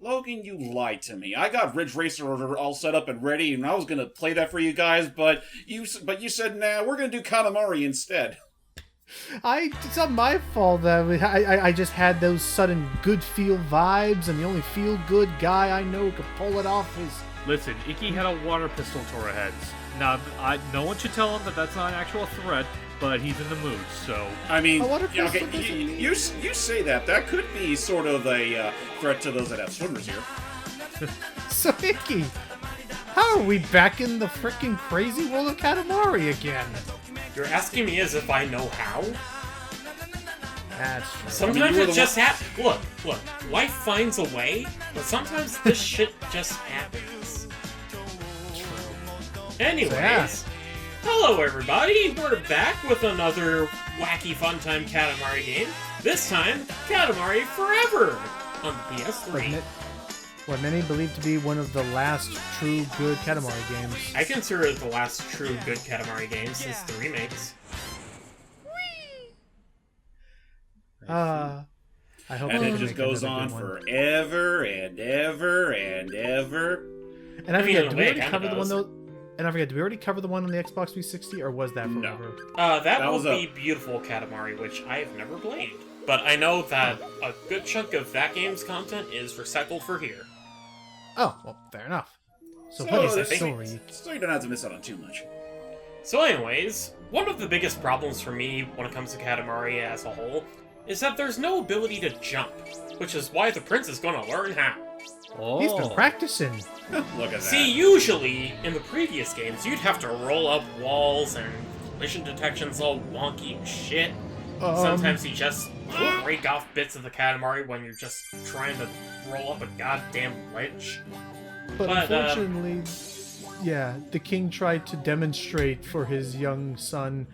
Logan, you lied to me. I got Ridge Racer Order all set up and ready, and I was gonna play that for you guys, but you said, nah, we're gonna do Katamari instead. It's not my fault that I just had those sudden good feel vibes, and the only feel good guy I know who could pull it off is... Listen, Ikki had a water pistol to our heads. Now, no one should tell him that that's not an actual threat, but he's in the mood, so... I mean, yeah, okay, you say that. That could be sort of a threat to those that have swimmers here. So, Ikki, how are we back in the frickin' crazy world of Katamari again? You're asking me as if I know how? That's true. Sometimes it just happens. Look, life finds a way, but sometimes this shit just happens. Anyways, hello everybody, we're back with another wacky fun time Katamari game. This time, Katamari Forever on the PS3. What many believe to be one of the last true good Katamari games. I consider it the last true good Katamari game since the remakes. I hope and it just goes on forever and ever and ever. And I forget, did we already cover the one though? And I forget, did we already cover the one on the Xbox 360, or was that forever? No. That will be Beautiful Katamari, which I have never played. But I know that a good chunk of that game's content is recycled for here. Oh, well, fair enough. So what is the story? So you don't have to miss out on too much. So anyways, one of the biggest problems for me when it comes to Katamari as a whole is that there's no ability to jump, which is why the prince is going to learn how. Oh. He's been practicing. Look at that. See, usually, in the previous games, you'd have to roll up walls and collision detection's all wonky and shit. Sometimes you just break off bits of the Katamari when you're just trying to roll up a goddamn ledge. But unfortunately, the king tried to demonstrate for his young son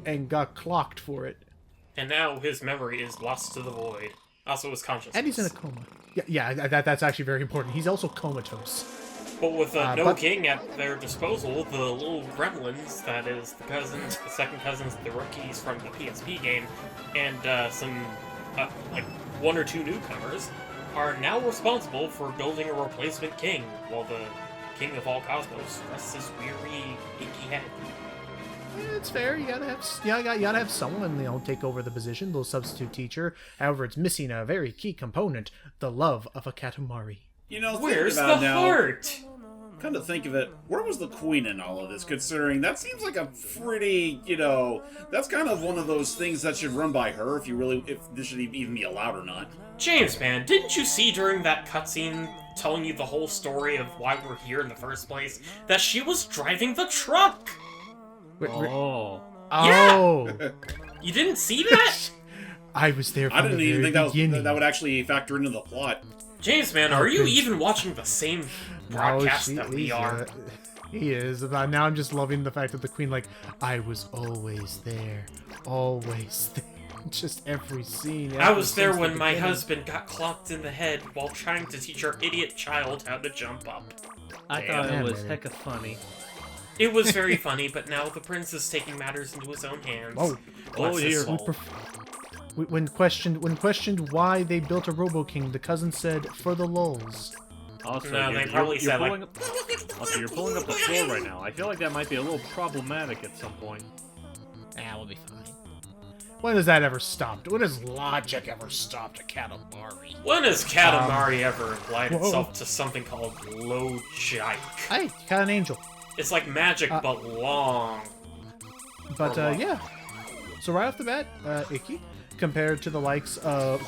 and got clocked for it. And now his memory is lost to the void. Also his consciousness. And he's in a coma. That's actually very important. He's also comatose. But with no king at their disposal, the little gremlins, that is, the second cousins of the rookies from the PSP game, and some, like, one or two newcomers, are now responsible for building a replacement king, while the king of all cosmos rests his weary, inky head. It's fair. You gotta have someone, take over the position, the substitute teacher. However, it's missing a very key component: the love of a Katamari. Where's the heart? Come to think of it, where was the queen in all of this, considering that seems like a pretty, that's kind of one of those things that should run by her if this should even be allowed or not. James, man, didn't you see during that cutscene telling you the whole story of why we're here in the first place, that she was driving the truck? Oh. You didn't see that? I was there from I didn't the even very think beginning. that would actually factor into the plot. James, man, are you even watching the same broadcast that we are? He is. Now I'm just loving the fact that the queen, I was always there. Always there. Just every scene. I was there when my husband got clocked in the head while trying to teach our idiot child how to jump up. I thought it was hecka funny. It was very funny, but now the prince is taking matters into his own hands. Bless his soul. When questioned why they built a RoboKing, the cousin said, "For the lulz." Also, no, they probably said Also, you're pulling up the floor right now. I feel like that might be a little problematic at some point. We'll be fine. When has that ever stopped? When has logic ever stopped a Katamari? When has Katamari ever applied itself to something called logic? Hey, you got an angel. It's like magic, but long. But, So right off the bat, Ikki, compared to the likes of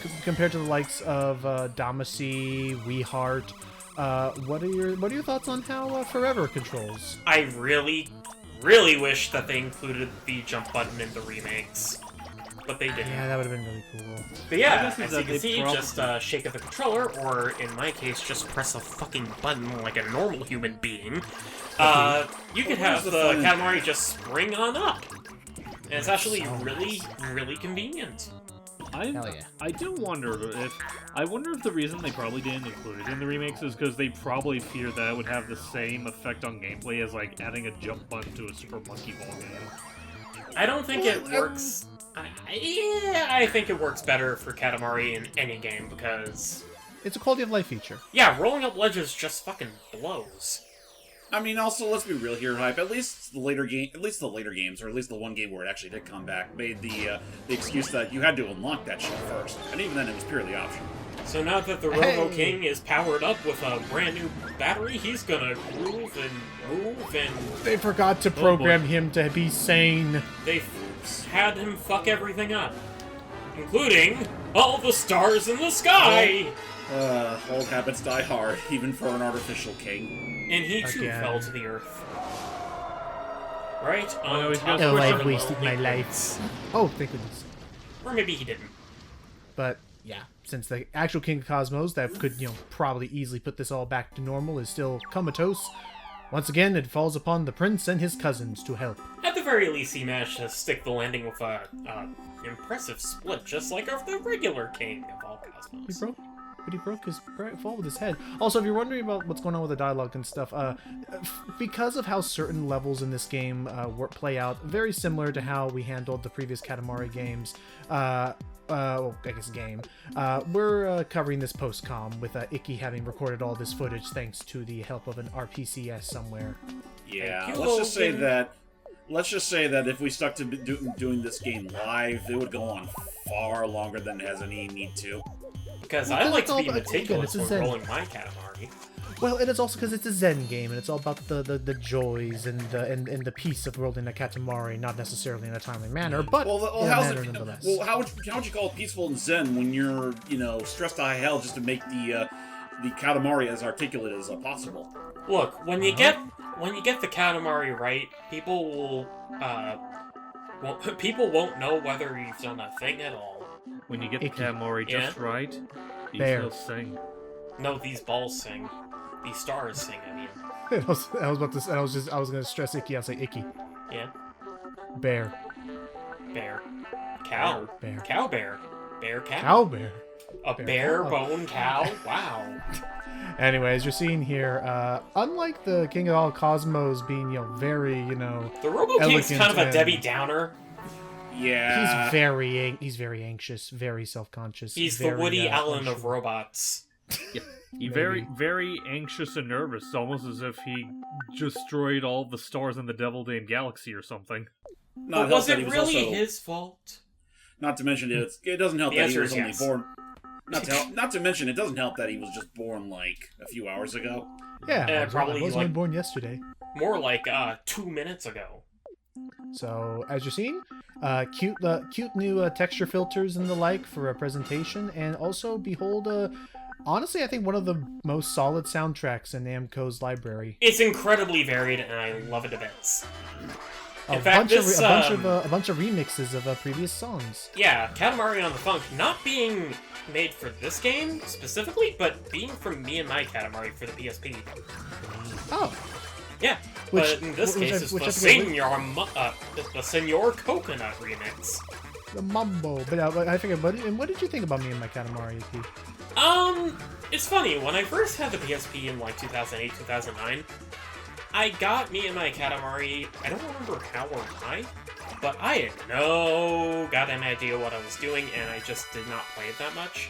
Damacy, Weeheart, what are your thoughts on how Forever controls? I really, really wish that they included the jump button in the remakes, but they didn't. Yeah, that would have been really cool. But yeah, as you can see, just shake of the controller, or in my case, just press a fucking button like a normal human being. You can have the Katamari just spring on up. And it's actually really, really convenient. Hell yeah. I wonder if the reason they probably didn't include it in the remakes is because they probably feared that it would have the same effect on gameplay as, adding a jump button to a Super Monkey Ball game. I don't think it works. I think it works better for Katamari in any game because It's a quality of life feature. Yeah, rolling up ledges just fucking blows. I mean, also, let's be real here, Hype. At least the later games, or at least the one game where it actually did come back, made the excuse that you had to unlock that shit first, and even then it was purely optional. So now that the RoboKing is powered up with a brand new battery, he's gonna groove and move and... They forgot to program him to be sane. They had him fuck everything up. Including all the stars in the sky! Old habits die hard, even for an artificial king. And he too fell to the earth. Right? no, he's top got- Oh, of I've the wasted my lonely life. place. Oh, thank goodness. Or maybe he didn't. But yeah, since the actual King of Cosmos that could, probably easily put this all back to normal is still comatose, once again it falls upon the prince and his cousins to help. At the very least, he managed to stick the landing with a impressive split, just like of the regular King of all Cosmos. He broke his fall with his head. Also, if you're wondering about what's going on with the dialogue and stuff, because of how certain levels in this game play out, very similar to how we handled the previous Katamari games, we're covering this post-comm with Ikki having recorded all this footage thanks to the help of an RPCS somewhere. Yeah, let's just say that if we stuck to doing this game live, it would go on far longer than it has any need to. Because Well, I like it's to all be about- meticulous again, it's a when Zen. rolling my Katamari. Well, and it's also because it's a Zen game, and it's all about the joys and the peace of rolling a Katamari, not necessarily in a timely manner, but in a manner nonetheless. How would you call it peaceful and zen when you're stressed to high hell just to make the Katamari as articulate as possible? Look, when you get the Katamari right, people won't know whether you've done a thing at all. When you get the Ikki. Katamari just right, these Bear. will sing. No, these balls sing. These stars sing, I mean. I was gonna stress Ikki. I'll say Ikki. Yeah. Bear. Bear. Cow. Bear. Cow bear. Bear cow. Cow bear. A Bear bare cow. bone cow? Wow. Anyways, you're seeing here, unlike the King of all Cosmos being, very, The RoboKing's Elegant kind of a and- Debbie Downer. Yeah. he's very anxious, very self-conscious. He's very, the Woody Allen of unsure. robots. He very, very anxious and nervous, almost as if he destroyed all the stars in the Devil Dame Galaxy or something. But was it really his fault? Not to mention it doesn't help The that he answer was is only yes. born. Not to mention, it doesn't help that he was just born like a few hours ago. Yeah, probably, I was only like- born yesterday. More like 2 minutes ago. So, as you're seeing, cute new texture filters and the like for a presentation, and also behold, honestly, I think one of the most solid soundtracks in Namco's library. It's incredibly varied, and I love it to bits. A In fact, bunch of remixes of previous songs. Yeah, Katamari on the Funk not being made for this game specifically, but being from me and my Katamari for the PSP. Oh, Yeah, Which- but in this which case, I- it's which the Senor Coconut remix. the Mambo. But I figured, what did you think about me and my Katamari, Ikki? It's funny, when I first had the PSP in like 2008, 2009, I got me and my Katamari, I don't remember how or why, but I had no goddamn idea what I was doing, and I just did not play it that much.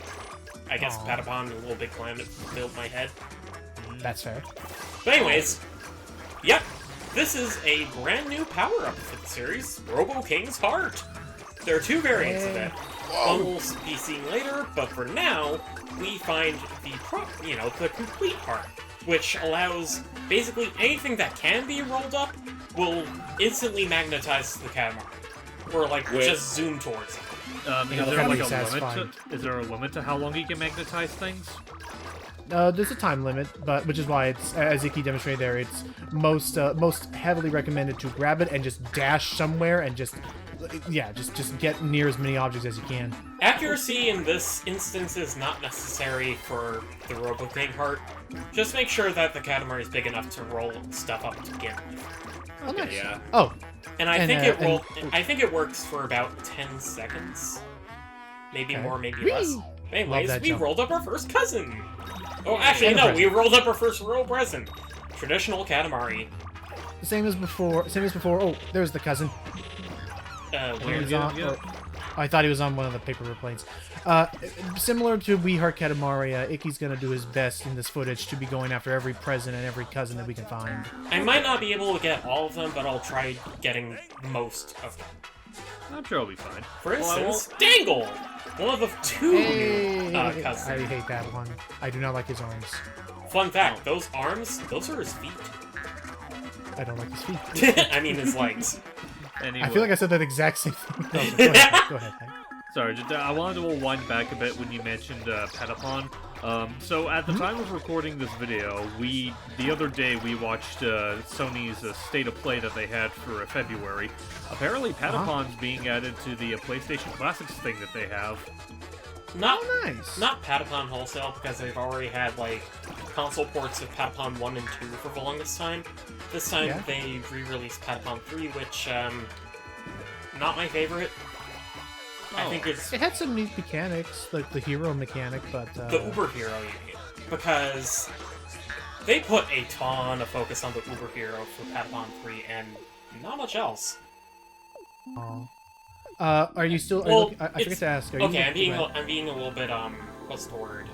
I guess Aw. Patapon and Little Big Planet filled my head. That's fair. But anyways, yep, this is a brand new power-up for the series, RoboKing's Heart. There are two variants of it. One we'll be seeing later, but for now, we find the complete heart, which allows basically anything that can be rolled up will instantly magnetize the Katamari. Or just zoom towards it. Is It'll there be like a satisfying. limit? Is there a limit to how long you can magnetize things? There's a time limit, but which is why it's, as Ikki demonstrated there, it's most heavily recommended to grab it and just dash somewhere and just get near as many objects as you can. Accuracy in this instance is not necessary for the RoboKing Heart. Just make sure that the Katamari is big enough to roll stuff up to begin with. Oh, nice. Yeah. Oh, And I And, think it works for about 10 seconds. Maybe Okay. more, maybe Whee! less. Love Anyways, that we jump. rolled up our first cousin! Oh, actually, And a no, present. we rolled up our first royal present. Traditional Katamari. same as before. Oh, there's the cousin. Weird. He was Yeah, on- yeah. I thought he was on one of the paper planes. Similar to We Heart Katamari, Ikki's gonna do his best in this footage to be going after every present and every cousin that we can find. I might not be able to get all of them, but I'll try getting most of them. I'm sure I'll be fine. For instance, Dangle! One of the two new cousins. I hate that one. I do not like his arms. Fun fact, those arms, those are his feet. I don't like his feet. I mean his legs. Anyway. I feel like I said that exact same thing. No, go ahead, go ahead. Sorry, I wanted to wind back a bit when you mentioned Patapon. So at the time of recording this video, the other day we watched Sony's State of Play that they had for February. Apparently Patapon's being added to the PlayStation Classics thing that they have. Not nice. Not Patapon wholesale, because they've already had like console ports of Patapon 1 and 2 for the longest time. This time they re-released Patapon 3, which not my favorite. I think it had some neat mechanics, like the hero mechanic, but the Uber hero, you mean? Because they put a ton of focus on the Uber hero for Patapon 3 and not much else. Are you still? Well, I forget to ask. Are okay, you I'm being a little bit what's the word?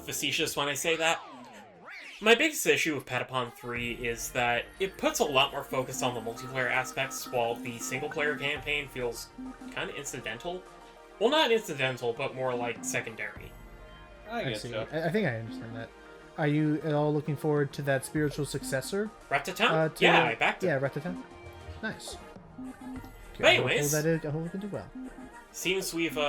Facetious when I say that. My biggest issue with Patapon 3 is that it puts a lot more focus on the multiplayer aspects, while the single-player campaign feels kind of incidental. Well, not incidental, but more like secondary. I see. I think I understand that. Are you at all looking forward to that spiritual successor? Ratatan? Yeah, I backed it. Yeah, Ratatan. Nice. But anyways, I hope it can do well. Seems we've,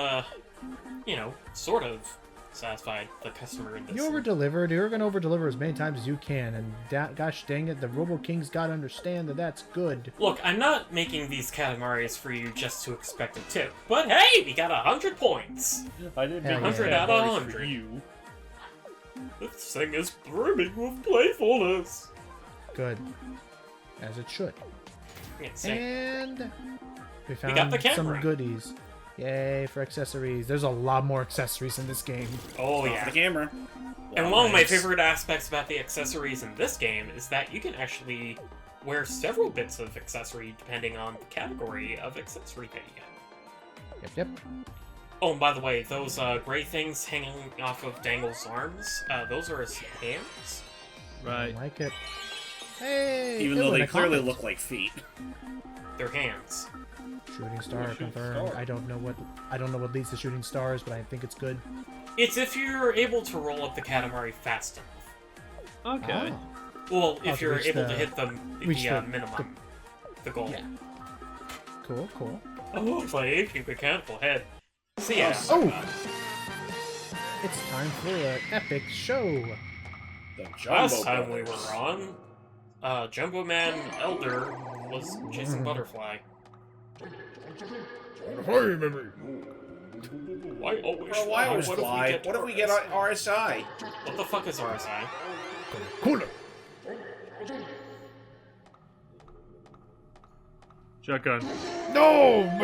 sort of satisfied the customer in this. You over-delivered. You're going to over-deliver as many times as you can, and gosh dang it, the RoboKing's got to understand that that's good. Look, I'm not making these Katamaris for you just to expect a tip, but hey, we got 100 points! I didn't make 100 out of 100. for you. This thing is brimming with playfulness! Good. As it should. Yes, and we found got the camera. some goodies. Yay for accessories. There's a lot more accessories in this game. Oh yeah. The camera. And one of my favorite aspects about the accessories in this game is that you can actually wear several bits of accessory depending on the category of accessory that you get. Yep. Oh, and by the way, those gray things hanging off of Dangle's arms, those are his hands. Right. I like it. Hey! Even though they clearly look like feet. They're hands. Shooting star confirmed. I don't know what leads to shooting stars, but I think it's good. It's if you're able to roll up the Katamari fast enough. Okay. Well, if to you're reach able the- to hit the minimum, the goal. Yeah. Cool. Oh, my aching mechanical head. See ya. Oh! It's time for an epic show. The Last Jumbo time we Brothers. were on, Jumbomen Elder was chasing Butterfly. Why always Bro, why always What if we fly? get What if we get RSI? What the fuck is RSI? Cooler. Shotgun. No!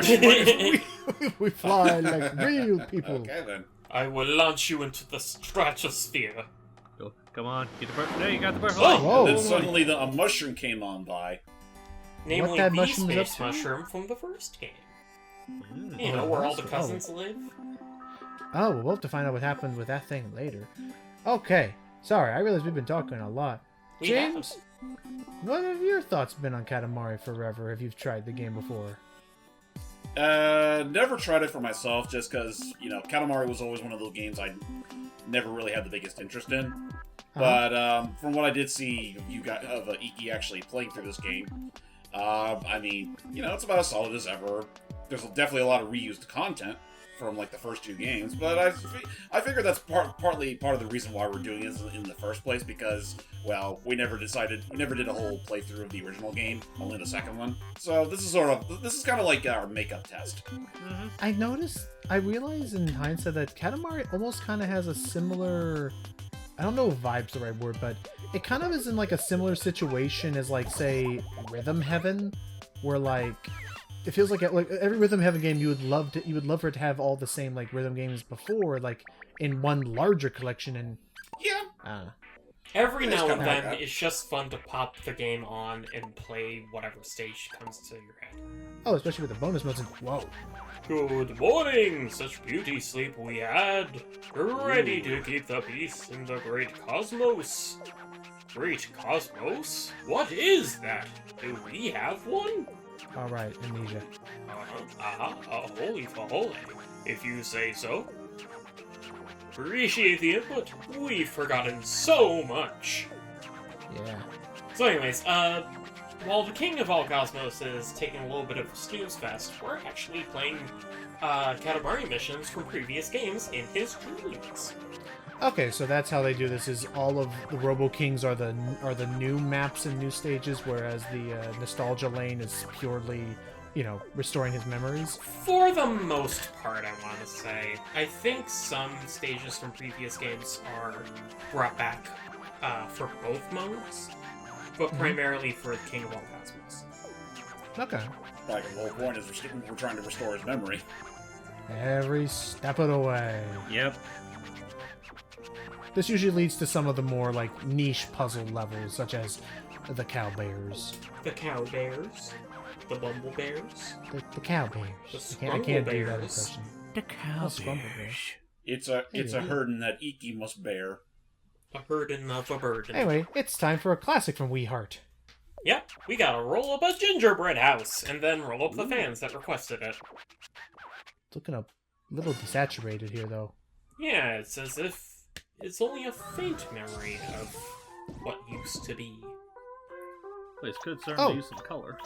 we fly like real people. Okay then. I will launch you into the stratosphere. Go. Come on. Get the bird. There, you got the bird. Oh! Whoa. And then suddenly a mushroom came on by. Namely, that the mushroom is up space to? mushroom from the first game. Mm. You know, Oh, where all the that's- cousins live. Oh, we'll have to find out what happened with that thing later. Okay. Sorry, I realize we've been talking a lot. We James, what have your thoughts been on Katamari Forever if you've tried the game before? Never tried it for myself, just because, Katamari was always one of those games I never really had the biggest interest in. But from what I did see you got of Ikki actually playing through this game, it's about as solid as ever. There's definitely a lot of reused content from like the first two games, but I figure that's partly part of the reason why we're doing this in the first place, because we never did a whole playthrough of the original game, only the second one. So this is kind of like our makeup test. I realized in hindsight that Katamari almost kind of has a similar, I don't know if vibe's the right word, but it kind of is in like a similar situation as like, say, Rhythm Heaven, where like it feels like every Rhythm Heaven game you would love for it to have all the same like rhythm games before, like in one larger collection. And Yeah. Every It's now and kinda like then, that. it's just fun to pop the game on and play whatever stage comes to your head. Oh, especially with the bonus modes. Whoa. Good morning! Such beauty sleep we had. Ready to keep the peace in the great cosmos. Great cosmos? What is that? Do we have one? All right, amnesia. Holy for holy. If you say so. Appreciate the input. We've forgotten so much. Yeah. So anyways, while the King of all Cosmos is taking a little bit of a snooze fest, we're actually playing Katamari missions from previous games in his dreams. Okay, so that's how they do this. Is all of the RoboKings are the new maps and new stages, whereas the nostalgia lane is purely, restoring his memories. For the most part, I want to say. I think some stages from previous games are brought back for both modes, but primarily for the King of all Cosmos. Okay. Like, the whole point is we're trying to restore his memory. Every step of the way. Yep. This usually leads to some of the more niche puzzle levels, such as the cow bears. The Cow Bears, the Bumble Bears, The cow bears. I can't do that impression. The cow Scrumble bears. It's a burden that Ikki must bear. a burden of a burden. Anyway, it's time for a classic from We Heart. Yep, we gotta roll up a gingerbread house, and then roll up the fans that requested it. It's looking a little desaturated here, though. Yeah, it's as if it's only a faint memory of what used to be. Place could Oh. certainly use some color.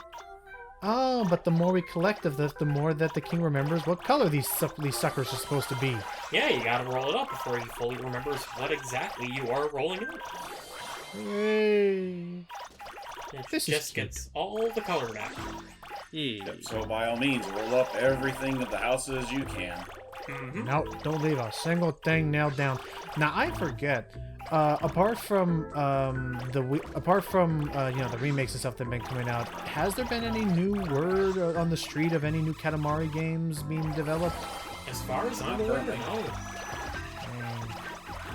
Oh, but the more we collect of this, the more that the king remembers what color these suckers are supposed to be. Yeah, you gotta roll it up before he fully remembers what exactly you are rolling up. Hooray. It This is just cute. gets all the color back. Yeah. Yep, so by all means, roll up everything that the house is you can. Mm-hmm. No, don't leave a single thing nailed down. Now I forget. Apart from the remakes and stuff that have been coming out, has there been any new word on the street of any new Katamari games being developed? As far as I'm aware, no.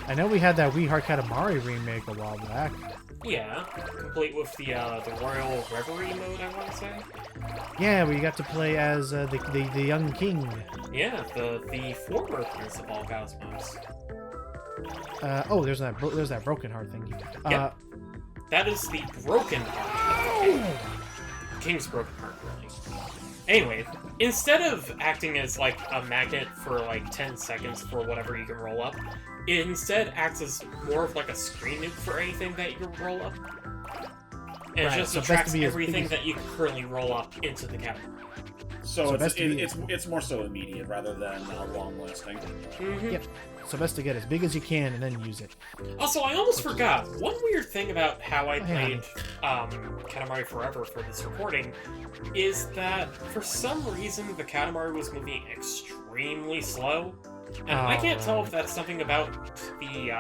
I know we had that We Heart Katamari remake a while back. Yeah, complete with the Royal Reverie mode, I want to say. Yeah, we got to play as the young king. Yeah, the former Prince of all Cosmos. There's that broken heart thingy. Yep. That is the broken heart of the king. King's broken heart, really. Anyway, instead of acting as like a magnet for like 10 seconds for whatever you can roll up, it instead acts as more of like a screen nuke for anything that you can roll up. And it Right, just so best attracts to be as everything big as- that you can currently roll up into the category. So, best to be- it's more so immediate rather than long lasting. Mm-hmm. Yep. So best to get as big as you can and then use it. Also, I almost forgot one weird thing about how I Oh, yeah. played Katamari Forever for this recording is that for some reason the Katamari was moving extremely slow, and I can't tell if that's something about the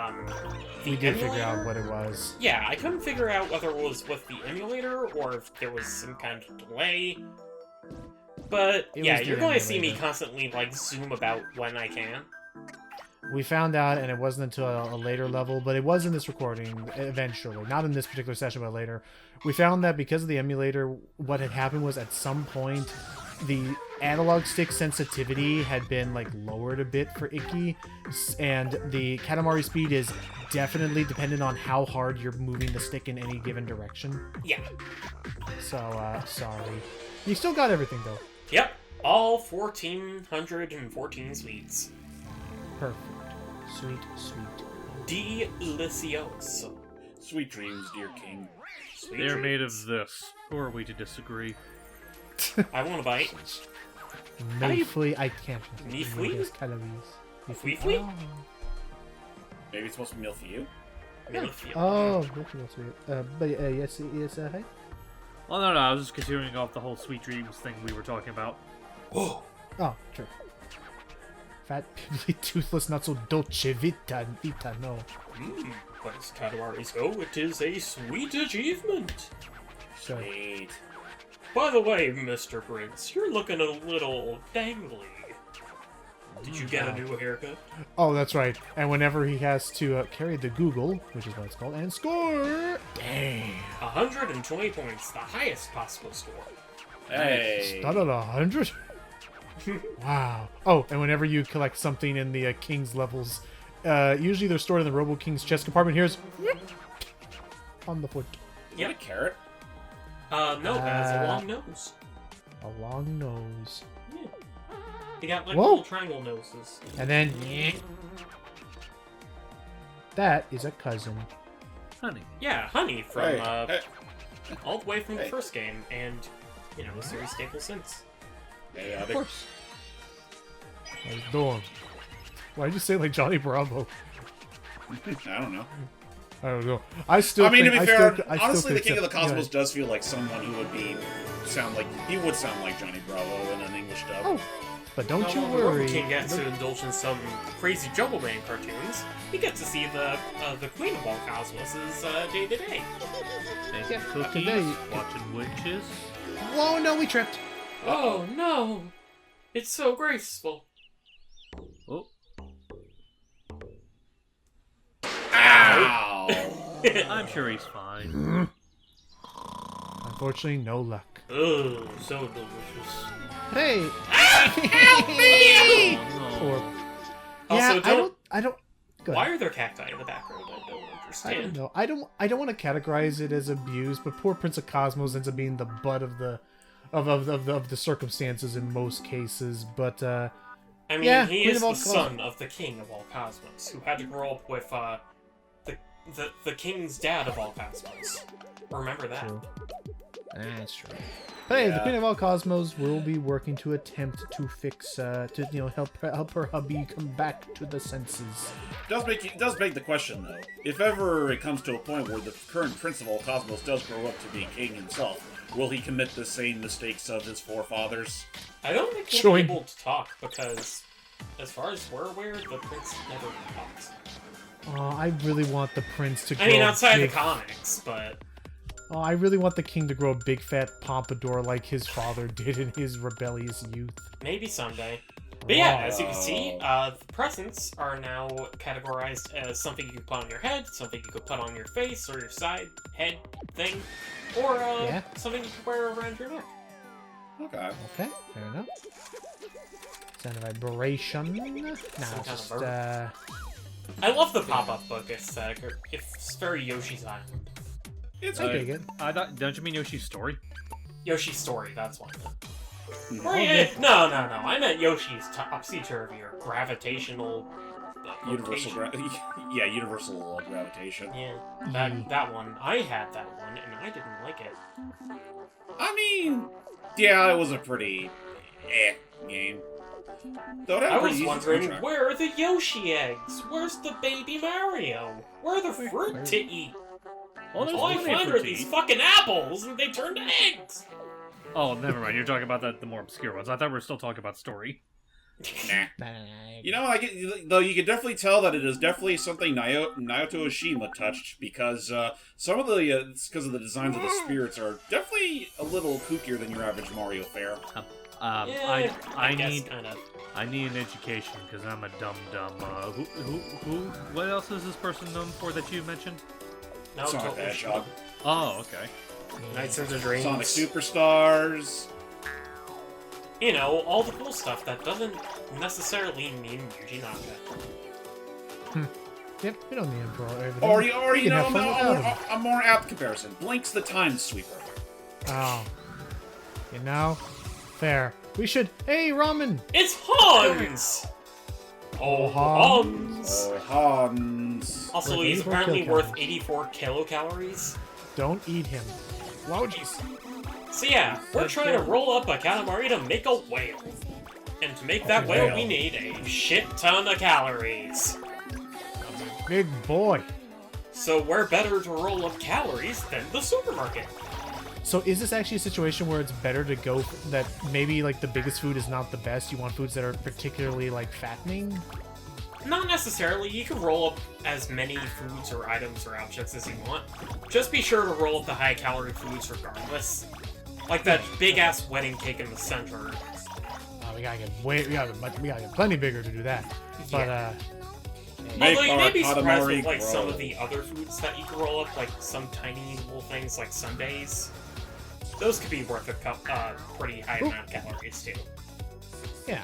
We did figure emulator. out what it was. Yeah, I couldn't figure out whether it was with the emulator or if there was some kind of delay. But It yeah, was the you're going to see me emulator. constantly like zoom about when I can. We found out, and it wasn't until a later level, but it was in this recording eventually. Not in this particular session, but later. We found that because of the emulator, what had happened was at some point, the analog stick sensitivity had been like lowered a bit for Ikki, and the Katamari speed is definitely dependent on how hard you're moving the stick in any given direction. Yeah. So, sorry. You still got everything, though. Yep. All 1,414 sweets. Perfect. Sweet, sweet. Delicioso. Sweet dreams, dear king. Sweet They're made dreams. of this. Who are we to disagree? I want a bite. No do you- flea, I can't. Ni flea? Calories. Fui fui? Maybe it's supposed to be meal for you? Milfio. Oh, that's real sweet. But yes, hey. Well, no, I was just continuing off the whole sweet dreams thing we were talking about. Oh. Oh, true. Fat, pimply, toothless, not so dolce vita, no. But as Katamari's go, it is a sweet achievement. So, Wait. By the way, Mr. Prince, you're looking a little dangly. Did you get a new haircut? Oh, that's right. And whenever he has to carry the Google, which is what it's called, and score. Damn. 120 points, the highest possible score. Hey. Start at 100. Wow. Oh, and whenever you collect something in the King's levels, usually they're stored in the RoboKing's chest compartment. Here's on the foot. Is that a carrot? No, it has a long nose. A long nose. Yeah. They got like Whoa. little triangle noses. And then that is a cousin. Honey. Yeah, Honey from Hey. all the way from the Hey. first game, and a series staple since. Hey, Of course. How you doing? Why'd you say it like Johnny Bravo? I don't know. I don't know. I still. I mean, to think- be fair, I still honestly, the think King of the that- Cosmos does feel like someone who would sound like Johnny Bravo in an English dub. Oh, but don't you when worry. RoboKing gets to indulge in some crazy Jumbomen cartoons, he gets to see the Queen of all Cosmos' day to day. Making Yeah, cookies, today- watching witches. Whoa, no, we tripped. Oh no! It's so graceful. Oh, Ow! I'm sure he's fine. Unfortunately, no luck. Oh, so delicious. Hey. Oh, no. Or Also, yeah, I don't. Go Why ahead. are there cacti in the background? I don't I don't understand. know. I don't want to categorize it as abuse, but poor Prince of Cosmos ends up being the butt of the circumstances in most cases. But I mean, yeah, he Queen is of all the son of the King of all Cosmos, who had to grow up with the King's dad of all Cosmos. Remember that. True. That's true. Hey, the Yeah. Queen of all Cosmos will be working to attempt to fix, help her hubby come back to the senses. It does beg the question, though. If ever it comes to a point where the current Prince of all Cosmos does grow up to be king himself, will he commit the same mistakes of his forefathers? I don't think he'll Showing- be able to talk because, as far as we're aware, the prince never talks. Oh, I really want the prince to grow. I mean, outside big... the comics, but Oh, I really want the king to grow a big fat pompadour like his father did in his rebellious youth. maybe someday. But yeah, as you can Oh. see, the presents are now categorized as something you can put on your head, something you could put on your face or your side head thing, or Yeah. something you can wear around your neck. Okay. Okay, fair enough. Sound of vibration. Now Some it's kind of just bird. I love the pop-up book aesthetic. It's very Yoshi's Island. It's I good. dig it. Don't you mean Yoshi's Story? Yoshi's Story, that's what I meant. Mhm. Or, no. I meant Yoshi's Topsy-Turvy or Gravitational Universal, Rotation. universal gravitation. Yeah, that one. I had that one, and I didn't like it. I mean, yeah, it was a pretty game. Though it had a I pretty was easy wondering, soundtrack. where are the Yoshi eggs? Where's the baby Mario? Where are the fruit to eat? Oh, there's All I plenty of find fruit are to these eat. fucking apples, and they turn to eggs! Oh, never mind. You're talking about the more obscure ones. I thought we were still talking about story. Nah. You know, though you can definitely tell that it is definitely something Naoto Oshima touched because some of the because of the designs of the spirits are definitely a little kookier than your average Mario fare. I guess, need kind of. I need an education because I'm a dum. Who? What else is this person known for that you mentioned? No, Sonic the Hedgehog, Oh, okay. Nights of the Dreams. Sonic Superstars. You know, all the cool stuff that doesn't necessarily mean Yuji Naka. Yep, we don't need him for everything. Or We you can know, have fun without him. a more apt comparison: Blink's the Time Sweeper. Oh. You know? Fair. We should... Hey, Ramen! It's Hans! Oh, Hans. Hans! Oh, Hans. Also, Worth he's 84 apparently kilocalories. worth 84 kilocalories. Don't eat him. Wojis. So yeah, we're trying to roll up a Katamari to make a whale. And to make that whale, we need a shit ton of calories. Big boy. So where better to roll up calories than the supermarket? So is this actually a situation where it's better to go that maybe like the biggest food is not the best? You want foods that are particularly like fattening? Not necessarily. You can roll up as many foods or items or objects as you want. Just be sure to roll up the high-calorie foods regardless. Like that big-ass wedding cake in the center. Oh, we gotta get plenty bigger to do that. But although you may be surprised Katamari with like some grow. of the other foods that you can roll up, like some tiny little things like sundaes. Those could be worth a pretty high amount of calories too. yeah.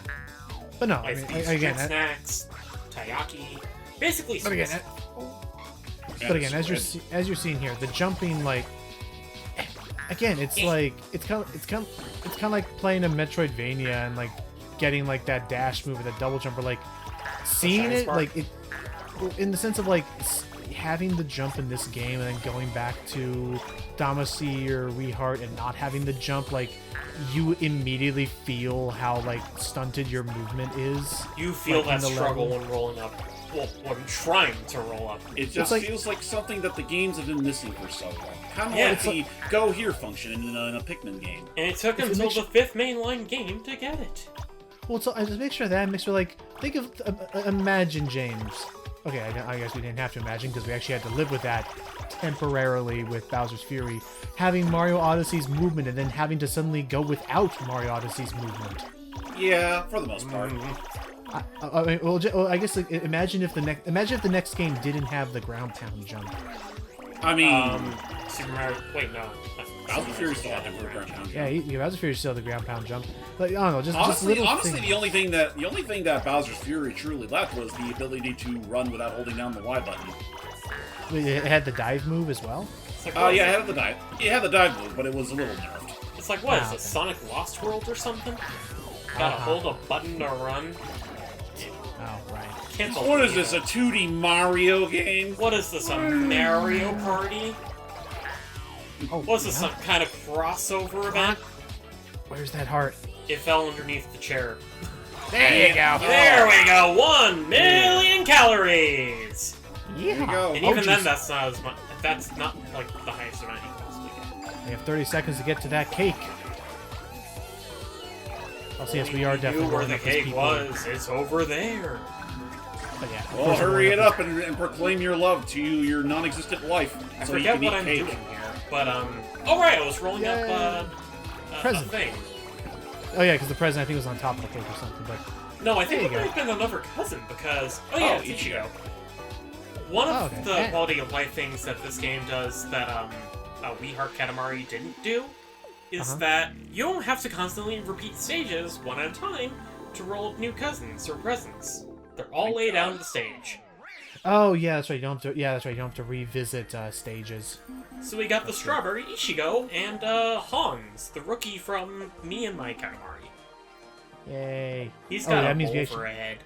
But no, I Like mean, these again, street snacks, taiyaki, basically. but again, as you're seeing here, the jumping, like, again, it's like it's kind of like playing a Metroidvania and like getting like that dash move or that double jump, or like seeing it like it in the sense of like having the jump in this game and then going back to Damacy or Rehart and not having the jump, like you immediately feel how like stunted your movement is. You feel like, that in the struggle level. when rolling up. Well, when trying to roll up. It just like- feels like something that the games have been missing for so long. Kind of Yeah, like it's the go here function in a Pikmin game. And it took If it until makes the 5th mainline game to get it. Well, so I just make sure that makes me like think of imagine James. Okay, I guess we didn't have to imagine because we actually had to live with that temporarily with Bowser's Fury, having Mario Odyssey's movement and then having to suddenly go without Mario Odyssey's movement. Yeah, for the most part. I mean, well, I guess like, imagine if the next game didn't have the ground pound jump. I mean, Super Mario. Wait, no. Bowser's Fury still had the ground pound. Yeah, Bowser's Fury still the ground pound jump. Like, I don't know, just Honestly, little honestly, things. the only thing that Bowser's Fury truly left was the ability to run without holding down the Y button. It had the dive move as well. It's like, Oh yeah, it had the dive. It had the dive move, but it was a little nerfed. It's like, what is okay. this, Sonic Lost World or something? Gotta hold a button to run? Oh right. Can't What is believe this, a it. 2D Mario game? What is this, a Mario Party? Oh, Was this yeah. some kind of crossover event? Where's that heart? It fell underneath the chair. There you go. There we go! 1 million calories! Yeah. There you go. And Oh, even then, jeez. that's not as much. That's not like the highest amount you can possibly get. We have 30 seconds to get to that cake. Oh, so yes, we are Knew definitely where rolling the up as cake people. was. It's over there. But yeah, of Well, course we're hurry rolling it up and proclaim your love to your non-existent wife, I so you forget can what eat I'm cake. doing here, but oh right, I was rolling up a Present. thing. Oh yeah, because the present I think was on top of the cake or something. But No, I think There it you might go. have been another cousin because yeah, it's Ichigo. One of okay. the Yeah. quality of life things that this game does that We Heart Katamari didn't do is that you don't have to constantly repeat stages one at a time to roll up new cousins or presents. They're all laid out on the stage. oh yeah, that's right. You don't have to. Yeah, that's right. You don't have to revisit stages. So we got the Strawberry Ichigo and Hans, the rookie from Me and My Katamari. Yay! He's Oh, got that a means we bowl actually- for a head.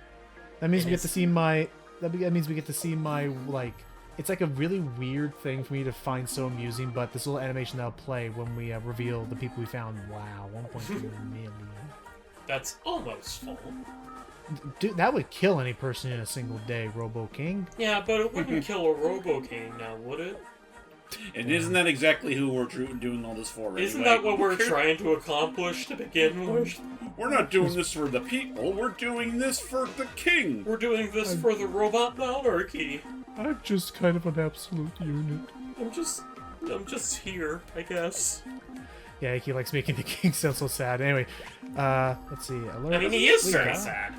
That means It we get is- to see my. That means we get to see my like. It's like a really weird thing for me to find so amusing, but this little animation that'll play when we reveal the people we found. Wow, 1.2 million. That's almost full. Dude, that would kill any person in a single day, RoboKing. Yeah, but it wouldn't kill a RoboKing now, would it? And isn't that exactly who we're doing all this for? Isn't anyway? that what we're trying to accomplish to begin with? We're not doing this for the people. We're doing this for the king. We're doing this for the robot monarchy. I'm just kind of an absolute unit. I'm just here, I guess. Yeah, he likes making the king sound so sad. Anyway, let's see. Alert. I mean, he is We very got- sad.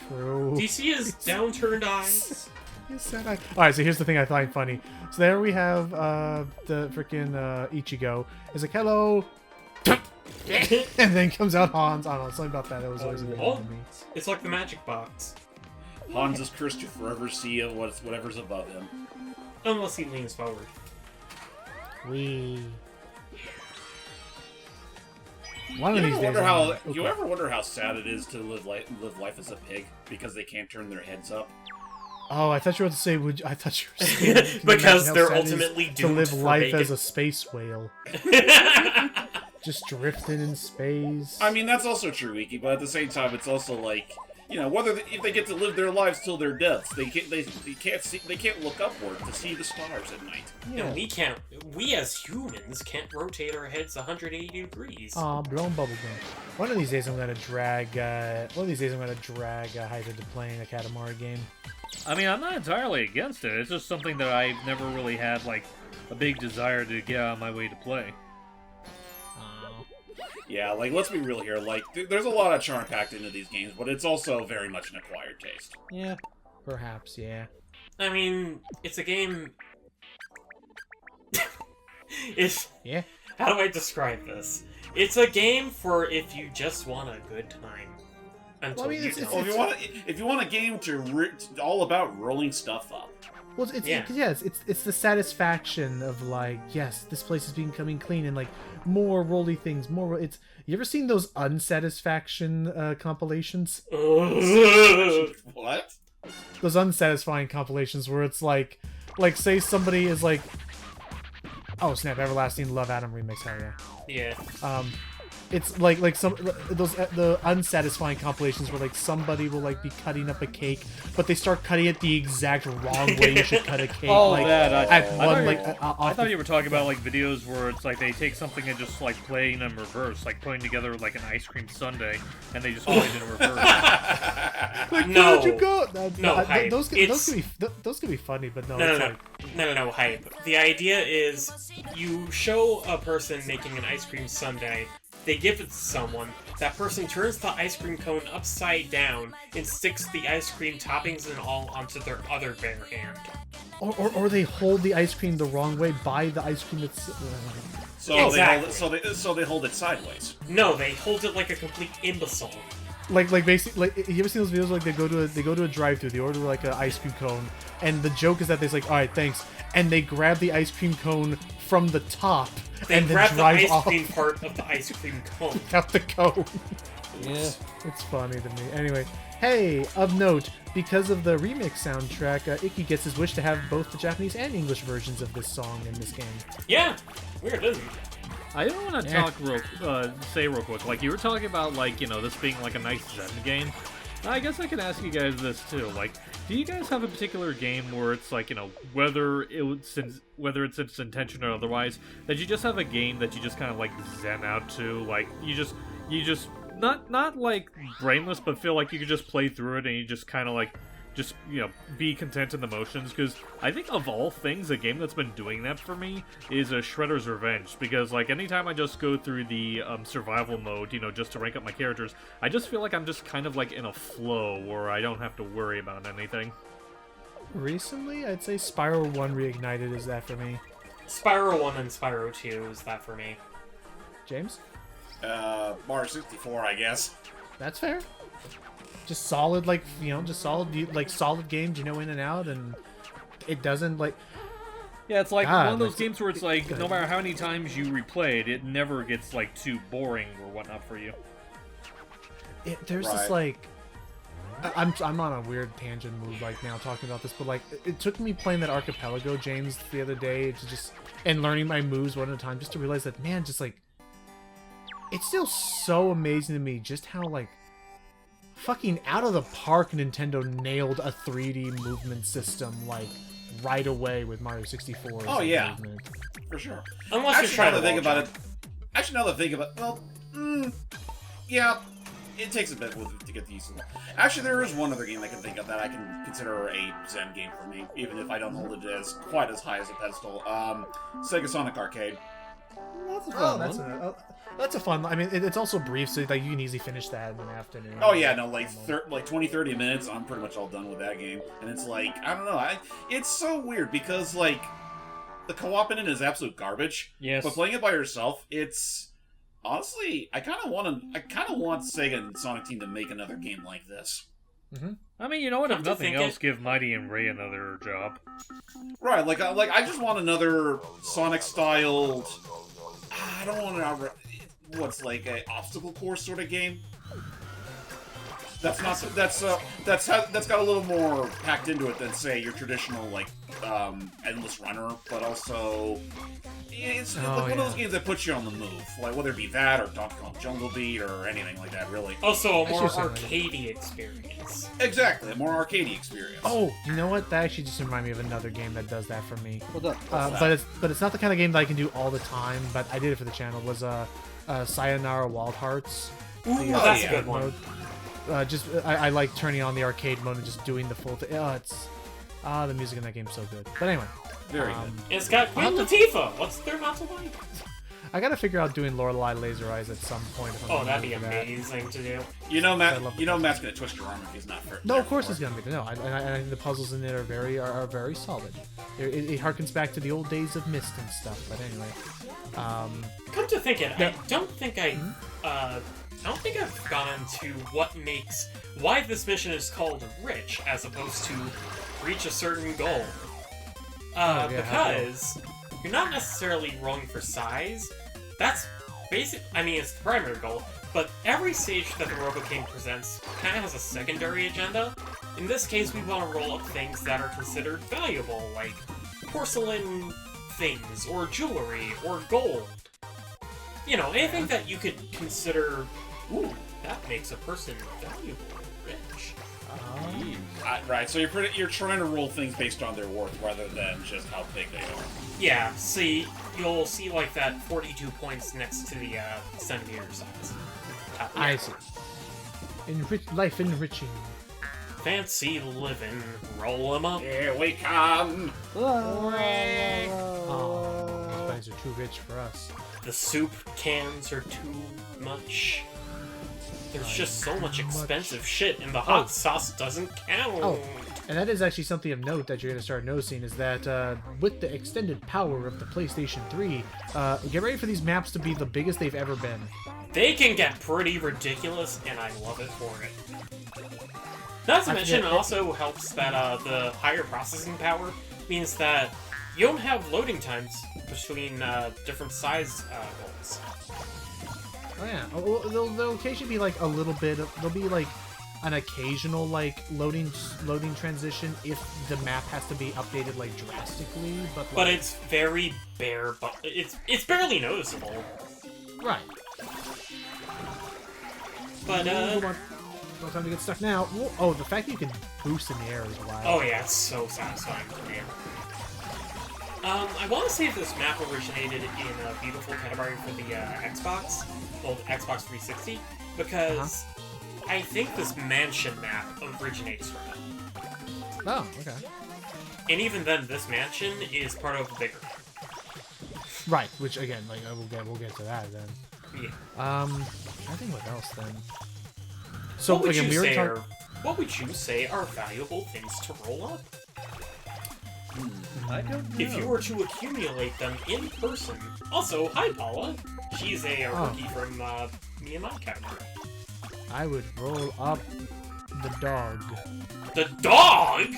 True. Do you see his downturned eyes? He's sad. Alright, so here's the thing I find funny. So there we have the freaking Ichigo. He's like, hello. And then comes out Hans. I don't know, something about that. That was always amazing Oh. to me. It's like the magic box. Hans is cursed to forever see whatever's above him. Unless he leans forward. Wee. One You of ever these days. wonder I'm how gonna- you ever wonder how sad it is to live life as a pig because they can't turn their heads up? Oh, I thought you were about to say. I thought you were saying can you Because imagine how they're sad it is ultimately to doomed live for life bacon. as a space whale, just drifting in space. I mean, that's also true, Ikki, but at the same time, it's also like, you know, if they get to live their lives till their deaths, they can't look upward to see the stars at night. And we as humans can't rotate our heads 180 degrees. Aw, blown bubblegum. One of these days I'm gonna drag. Hyde into playing a Katamari game. I mean, I'm not entirely against it. It's just something that I've never really had, like, a big desire to get out of my way to play. Yeah, like, let's be real here. Like, there's a lot of charm packed into these games, but it's also very much an acquired taste. Yeah, perhaps, yeah. I mean, it's a game... Yeah. How do I describe this? It's a game for if you just want a good time. Until Well, I mean, you it's- don't. If you want a game all about rolling stuff up. Well, it's the satisfaction of like, yes, this place is becoming clean and like more rolly things, more. It's you ever seen those unsatisfaction compilations? What? Those unsatisfying compilations where it's like say somebody is like, oh snap, Everlasting Love Adam remix, hell yeah. Yeah. It's like some the unsatisfying compilations where like somebody will like be cutting up a cake, but they start cutting it the exact wrong way you should cut a cake. Oh, like, that I I thought you were talking about like videos where it's like they take something and just like playing them reverse, like putting together like an ice cream sundae, and they just play it in reverse. like, No. where'd you go? Hype. Those can be funny, but no. No, hype. The idea is you show a person making an ice cream sundae, they give it to someone, that person turns the ice cream cone upside down and sticks the ice cream toppings and all onto their other bare hand. Or they hold the ice cream the wrong way by the ice cream that's... So Exactly. they hold it sideways. No, they hold it like a complete imbecile. Like basically, like, you ever seen those videos like they go to a drive-thru, they order like an ice cream cone, and the joke is that they're like, all right, thanks, and they grab the ice cream cone from the top They and then grab the drive ice off cream part of the ice cream cone. out the cone. Yeah. It's funny to me. Anyway, hey, of note, because of the remix soundtrack, Ikki gets his wish to have both the Japanese and English versions of this song in this game. Yeah, weird, isn't it? I don't want to say real quick. Like you were talking about, like this being like a nice Zen game. I guess I can ask you guys this too. Like, do you guys have a particular game where it's like whether it's its intention or otherwise, that you just have a game that you just kind of like zen out to, like you just not like brainless, but feel like you could just play through it and you just kind of like just be content in the motions? Because I think of all things, a game that's been doing that for me is Shredder's Revenge, because like anytime I just go through the survival mode, just to rank up my characters, I just feel like I'm just kind of like in a flow where I don't have to worry about anything. Recently, I'd say Spyro 1 Reignited is that for me. Spyro 1 and Spyro 2 is that for me. James? Mario 64, I guess. That's fair. Just solid, like, just solid games, in and out, and it doesn't, like... Yeah, it's like God, one of those like, games where it's like, good. no matter how many times you replay it, it never gets, like, too boring or whatnot for you. There's this, Right. like... I'm on a weird tangent move, like, now talking about this, but, like, it took me playing that Archipelago, James, the other day, to just... And learning my moves one at a time, just to realize that, man, just, like... It's still so amazing to me just how, like... Fucking out of the park, Nintendo nailed a 3D movement system, like, right away with Mario 64. Oh, yeah. Movement. For sure. Unless you're trying to think about jump. it. Actually, now that I think about it, well, yeah, it takes a bit to get used to that. Actually, there is one other game I can think of that I can consider a Zen game for me, even if I don't hold it as quite as high as a pedestal. Sega Sonic Arcade. That's a fun that's a fun... I mean, it's also brief, so like, you can easily finish that in an afternoon. Oh yeah, no, like 20-30 minutes, I'm pretty much all done with that game. And it's like, I don't know, it's so weird because like the co-op in it is absolute garbage. Yes. But playing it by yourself, it's honestly, I kind of want Sega and Sonic Team to make another game like this. Mm-hmm. I mean, you know what? If Come to nothing think else, give Mighty and Ray another job. Right, like I just want another Sonic-styled. I don't want to. What's like a obstacle course sort of game. That's got a little more packed into it than say your traditional like endless runner, but also it's like one of those games that puts you on the move, like whether it be that or Donkey Kong Jungle Beat or anything like that. Really, Also, a more just saying, arcadey experience. exactly a more arcadey experience. Oh, you know what? That actually just reminded me of another game that does that for me. What's up? But it's not the kind of game that I can do all the time. But I did it for the channel. Was Sayonara Wild Hearts. Ooh, The that's a arcade good one. mode. I like turning on the arcade mode and just doing the full thing. The music in that game's so good. But anyway, Very good. It's got Queen Latifah. What's there not to like? I gotta figure out doing Lorelei Laser Eyes at some point. If I'm Oh, gonna that'd be do that. amazing to do. You know, Matt's gonna twist your arm if he's not for. No, of course it's gonna be. No, I think the puzzles in it are very solid. It harkens back to the old days of Myst and stuff. But anyway, Come to think it, Yeah. I don't think I've gone into why this mission is called Rich as opposed to reach a certain goal. Because you're not necessarily rolling for size. That's basic. I mean, it's the primary goal. But every stage that the RoboKing presents kind of has a secondary agenda. In this case, we want to roll up things that are considered valuable, like porcelain things, or jewelry, or gold. You know, anything that you could consider, ooh, that makes a person valuable, rich. Right, so you're trying to roll things based on their worth rather than just how big they are. Yeah, see, you'll see like that 42 points next to the centimeter size. I see. Life enriching. Fancy living, roll 'em up. Here we come! Oh, these guys are too rich for us. The soup cans are too much. There's just so much expensive shit, and the hot sauce doesn't count. Oh, and that is actually something of note that you're going to start noticing is that with the extended power of the PlayStation 3, get ready for these maps to be the biggest they've ever been. They can get pretty ridiculous, and I love it for it. Not to mention, it also helps that the higher processing power means that you don't have loading times between different size goals. Oh yeah, there'll occasionally be like a little bit of, there'll be like an occasional like loading transition if the map has to be updated like drastically, but it's very bare, but it's barely noticeable. Right. But no time to get stuck now. Oh, the fact that you can boost in the air is wild. Oh yeah, it's so satisfying to me. I want to say this map originated in a beautiful Katamari for the Xbox, old Xbox 360, because I think this mansion map originates from it. Oh, okay. And even then, this mansion is part of the bigger. Right, which again, like we'll get to that then. Yeah. I think what else then? So what would again, what would you say are valuable things to roll up? I don't know. If you were to accumulate them in person. Also, hi Paula. She's a rookie from me and my category. I would roll up the dog. The dog?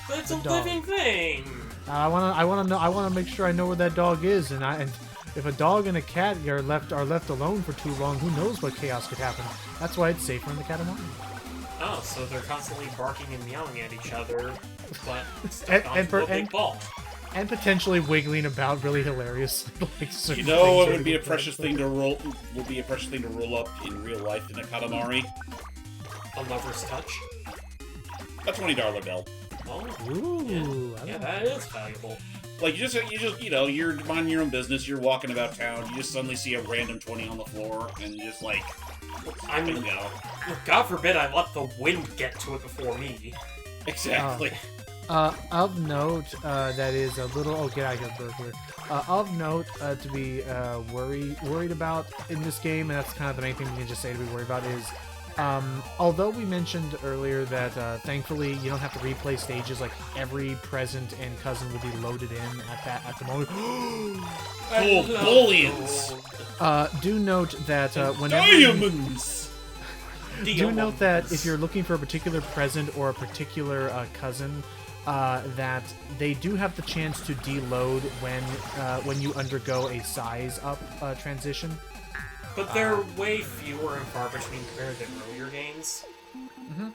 That's a dog. living thing. I wanna make sure I know where that dog is, and if a dog and a cat are left alone for too long, who knows what chaos could happen. That's why it's safer in the Katamari. Oh, so they're constantly barking and meowing at each other, but and ball. And potentially wiggling about really hilariously. Like, You know what would be a precious thing to roll? Would be a precious thing to roll up in real life in a Katamari? A lover's touch. A $20 bill. Oh, ooh, yeah, that is valuable. Like you just you're minding your own business. You're walking about town. You just suddenly see a random 20 on the floor, and you just like, God forbid I let the wind get to it before me. Exactly. Of note, that is a little. Oh, get out of here, burglar. Of note, to be worried about in this game, and that's kind of the main thing we can just say to be worried about is. Although we mentioned earlier that thankfully you don't have to replay stages, like every present and cousin will be loaded in at the moment. Oh, bullions! Do note that whenever diamonds. Do note that if you're looking for a particular present or a particular cousin, that they do have the chance to deload when you undergo a size up transition. But they're way fewer and far between compared to earlier games. Mm-hmm.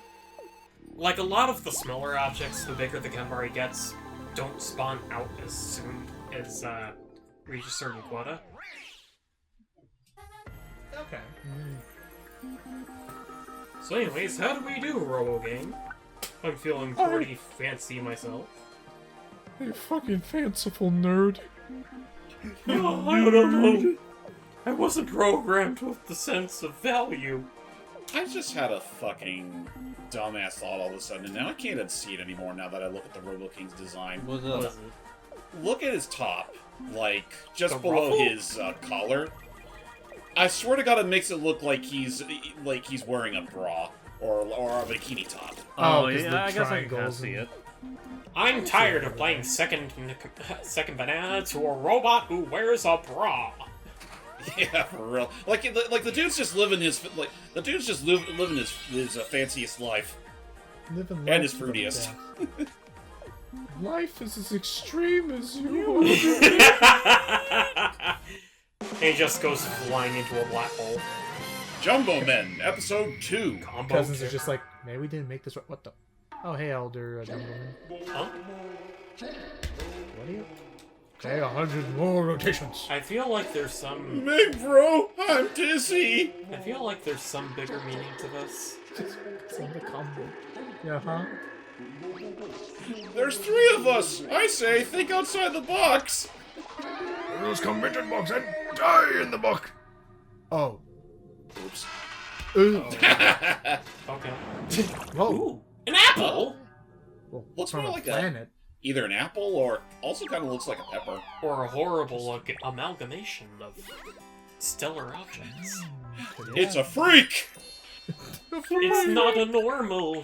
Like, a lot of the smaller objects, the bigger the Katamari gets, don't spawn out as soon as reach a certain quota. Okay. So anyways, how do we do, RoboKing? I'm feeling pretty fancy myself. You fucking fanciful nerd. No, I don't know. I wasn't programmed with the sense of value. I just had a fucking dumbass thought all of a sudden, and now I can't unsee it anymore now that I look at the RoboKing's design. What's What up? is it? look at his top, like, just The below ruffle? his collar. I swear to God, it makes it look like he's wearing a bra or a bikini top. Oh, 'cause the yeah, I guess I can kind of triangles see and- it. I'm tired of playing second banana to a robot who wears a bra. Yeah, for real. Like the dude's just living his living his fanciest life. Living And life his to the fruitiest. death. Life is as extreme as you. He just goes flying into a black hole. Jumbomen, episode 2. Combo Cousins kick. are just like, man, we didn't make this right. What the? Oh, hey, Elder Jumbomen. Huh? What are you? Okay, 100 more rotations. I feel like there's some. Big bro, I'm dizzy. I feel like there's some bigger meaning to this. It's in the combo. Yeah, huh? There's 3 of us. I say, think outside the box. Rules come written box and die in the book. Oh. Oops. Ooh. Okay. Whoa. Ooh, an apple, Well, Looks from more a like a- planet. Either an apple or also kind of looks like a pepper. or a horrible amalgamation of stellar objects. It's a freak. It's not a normal.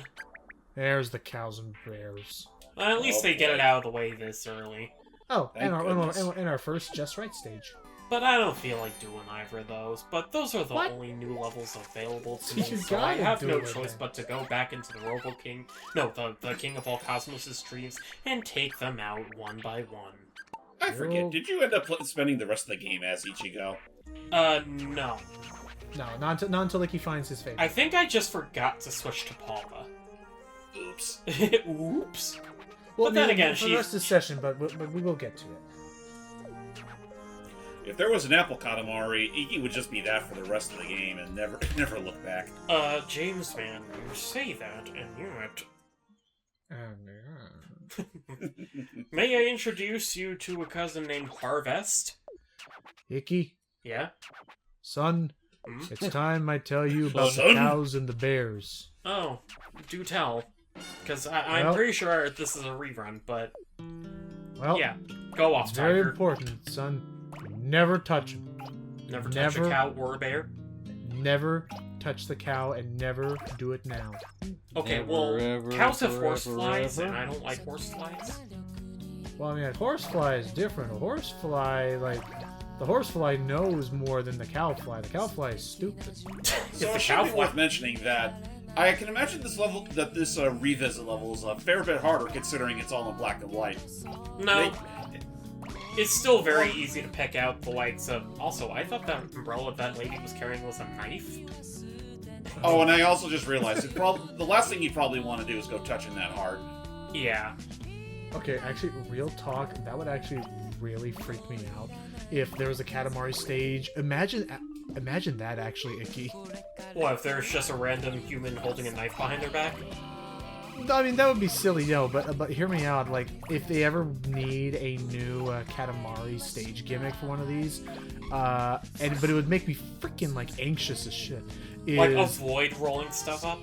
There's the cows and bears. Well, at least they get it out of the way this early. Oh, Thank and goodness. our first Just Right stage. But I don't feel like doing either of those. But those are the What? only new levels available to me, You so I gotta have do no it choice then. but to go back into the RoboKing, no, the King of all Cosmos' streams, and take them out one by one. I forget. Did you end up spending the rest of the game as Ichigo? No. No, not until Ikki finds his favorite. I think I just forgot to switch to Palva. Oops. Oops. Well, but then again, for the rest of the session, but we will get to it. If there was an apple Katamari, Ikki would just be that for the rest of the game and never look back. James, man, you say that, and yet... May I introduce you to a cousin named Harvest? Ikki, Yeah? son, Hmm? it's time I tell you about the Son? cows and the bears. Oh, do tell. Because I'm Well- pretty sure this is a rerun, but Well, yeah. Go off, it's very Tiger. important, son. Never touch them. Never touch a never- cow or a bear. Never touch the cow and never do it now. Okay, Never, well, ever, cows have ever, horseflies, ever. and I don't like horseflies. Well, I mean, a horsefly is different. A horsefly, like, the horsefly knows more than the cowfly. The cowfly is stupid. So the it should be cowfly- worth mentioning that I can imagine this revisit level is a fair bit harder considering it's all in black and white. No. It's still very easy to pick out the likes of... Also, I thought that umbrella that lady was carrying was a knife. Oh, and I also just realized the last thing you probably want to do is go touching that hard. Yeah. Okay, actually, real talk, that would actually really freak me out. If there was a Katamari stage, imagine that actually, Ikki. What, if there's just a random human holding a knife behind their back? I mean, that would be silly, but hear me out. Like, if they ever need a new Katamari stage gimmick for one of these, but it would make me freaking like anxious as shit. Like, avoid rolling stuff up?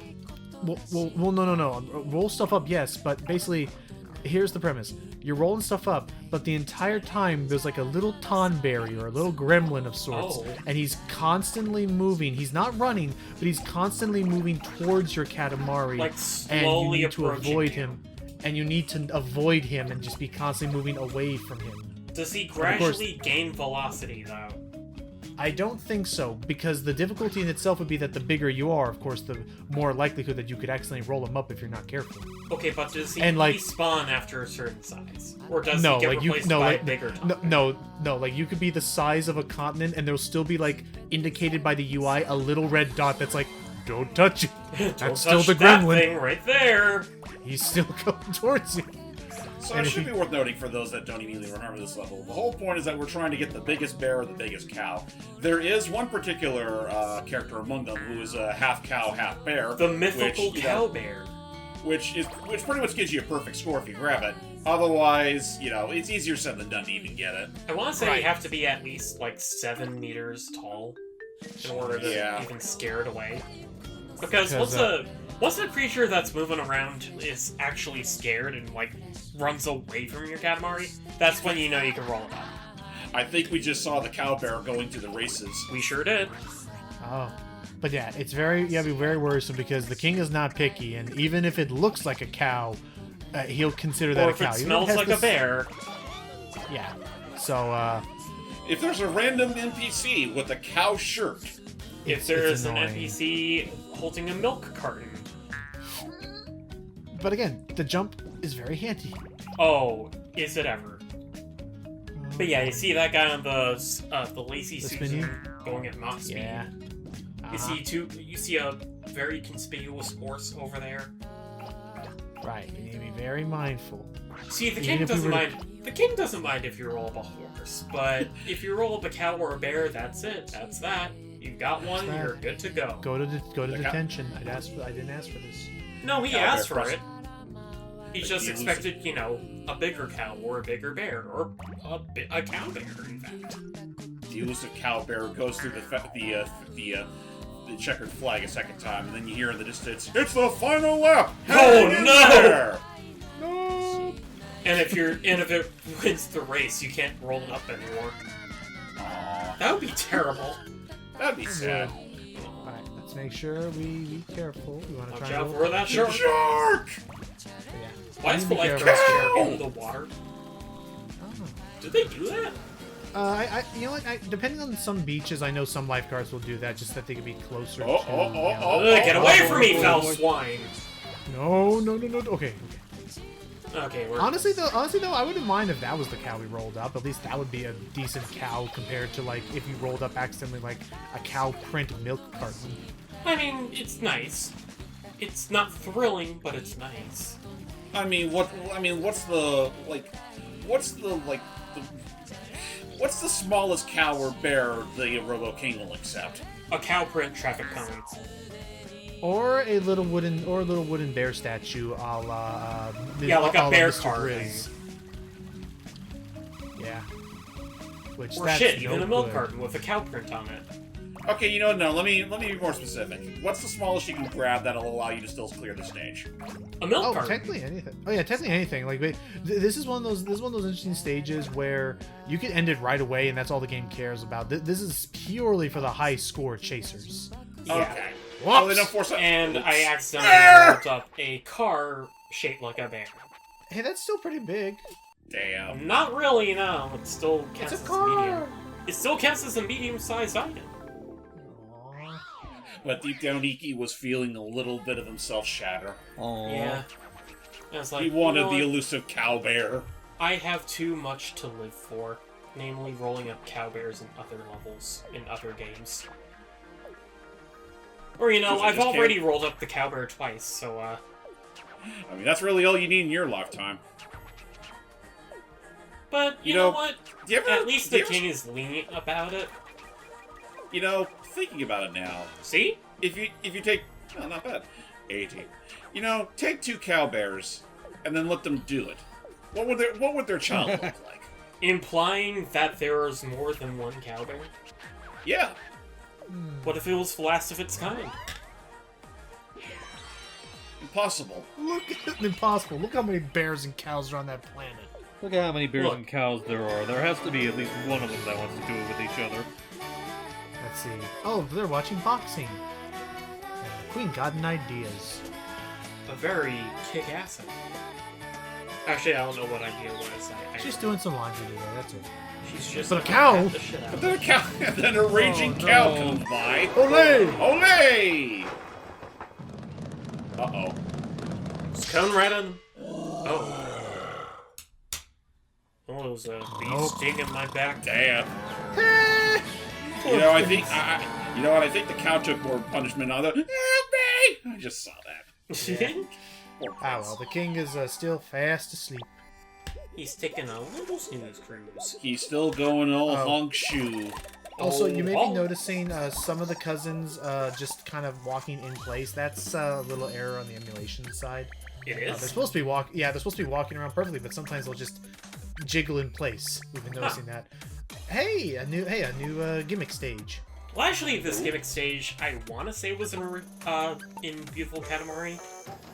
Well, no. Roll stuff up, yes, but basically, here's the premise. You're rolling stuff up, but the entire time there's like a little Tonberry or a little gremlin of sorts, Oh. and he's constantly moving. He's not running, but he's constantly moving towards your Katamari, Like, and you slowly need to approaching avoid you. him. And you need to avoid him and just be constantly moving away from him. Does he course- gradually gain velocity, though? I don't think so, because the difficulty in itself would be that the bigger you are, of course, the more likelihood that you could accidentally roll him up if you're not careful. Okay, but does he And, like- respawn after a certain size? Or does No, he get like you, replaced no, by like a bigger top? no, like you could be the size of a continent, and there'll still be like indicated by the UI a little red dot that's like, "Don't touch it." Don't That's still touch the that gremlin. thing right there! He's still going towards you. So And it if should you- be worth noting for those that don't immediately remember this level. The whole point is that we're trying to get the biggest bear or the biggest cow. There is one particular character among them who is a half cow, half bear. The mythical which, you know, cowbear. which pretty much gives you a perfect score if you grab it. Otherwise, it's easier said than done to even get it. I want to say Right. you have to be at least, like, 7 meters tall in order to Yeah. even scare it away. Because Because, Once a creature that's moving around is actually scared and, like, runs away from your Katamari, that's when you know you can roll it up. I think we just saw the cow bear going to the races. We sure did. Oh. But yeah, it's very, be very worrisome because the king is not picky, and even if it looks like a cow, he'll consider that Or a cow. if it smells like a bear. Yeah. So, if there's a random NPC with a cow shirt, If there's an annoying. NPC holding a milk carton. But again, the jump is very handy. Oh, is it ever? But yeah, you see that guy on the lazy The Susan spinny? going at Mach speed. Yeah. You see a very conspicuous horse over there. Right. You need to be very mindful. See, the Even king if we doesn't were to- mind. The king doesn't mind if you roll up a horse, but if you roll up a cow or a bear, that's it. That's that. You've got one. that. You're good to go. Go to The cow- detention. I didn't ask for this. No, he Cow asked bear for it. crossing. He But just he was- expected, a bigger cow or a bigger bear or a cow bear, in fact. the elusive cow bear goes through the checkered flag a second time, and then you hear in the distance, "It's the final lap! Oh, Hang in no! there!" No. And if it wins the race, you can't roll it up anymore. Aw, That would be terrible. that'd be sad. All right. Let's make sure we be careful. We want to Watch try out and for that shark. Shark! Yeah. Why is the Be life careful. crest in the water? Oh. Did they do that? You know what? Depending on some beaches, I know some lifeguards will do that just that they can be closer Oh, to. oh, you oh, know- oh. Ugh, get away from me, oh, foul oh, oh. swine! No. Okay. Okay, we're Honestly though, I wouldn't mind if that was the cow we rolled up. At least that would be a decent cow compared to like if you rolled up accidentally like a cow print milk carton. I mean, it's nice. It's not thrilling, but it's nice. What's the smallest cow or bear the RoboKing will accept? A cow print traffic cone. Or a little wooden bear statue, a la Yeah, like a la bear Mr. card Grizz. Yeah. Which Or that's shit, no even a milk good. carton with a cow print on it. Okay, you know what? No, let me be more specific. What's the smallest you can grab that'll allow you to still clear the stage? A milk Oh, carton. technically anything. Oh yeah, technically anything. Like, this is one of those interesting stages where you can end it right away, and that's all the game cares about. This is purely for the high score chasers. Yeah. Okay. Well, they don't force it. And Oops. I accidentally Ah! rolled up a car shaped like a bear. Hey, that's still pretty big. Damn. Not really, no. It still counts It's a as car. a medium. It still counts as a medium-sized item. Aw. But deep down, Ikki was feeling a little bit of himself shatter. Yeah. I was like, He wanted you know the what? elusive cow bear. I have too much to live for. Namely, rolling up cow bears in other levels, in other games. Or, Because I I've just already rolled up the cow bear twice, so, I mean, that's really all you need in your lifetime. But, you You know know, what? Do you ever, At least do the you ever- king is lenient about it. You know, thinking about it now, See? if you take, no, not bad, 80. You know, take two cow bears and then let them do it. What would their child look like? Implying that there is more than one cow bear? Yeah. What if it was the last of its kind? Impossible. Look, impossible. Look how many bears and cows are on that planet. Look at how many bears Look. and cows there are. There has to be at least one of them that wants to do it with each other. Let's see. Oh, they're watching boxing. Queen Gotten ideas. A very kick-ass idea. Actually, I don't know what idea was. She's doing some laundry today. That's it. She's just But a cow? pat the shit out But of then it. a cow, and then a raging Oh, cow no. comes by. Olay! Olay! Uh-oh. It's coming right on. Oh. Oh, there was a bee sting in my back. Damn. You know, I think you know what? I think the cow took more punishment on the. Help me! I just saw that. Poor Ah prince. well, the king is still fast asleep. He's taking a little snooze cruise. He's still going all Oh. honk shoe. Also, you may be Oh. noticing some of the cousins just kind of walking in place. That's a little error on the emulation side. It They're is? supposed to be they're supposed to be walking around perfectly, but sometimes they'll just jiggle in place. We've been noticing that. Hey, a new gimmick stage. Well, actually, this gimmick stage, I want to say was in Beautiful Katamari.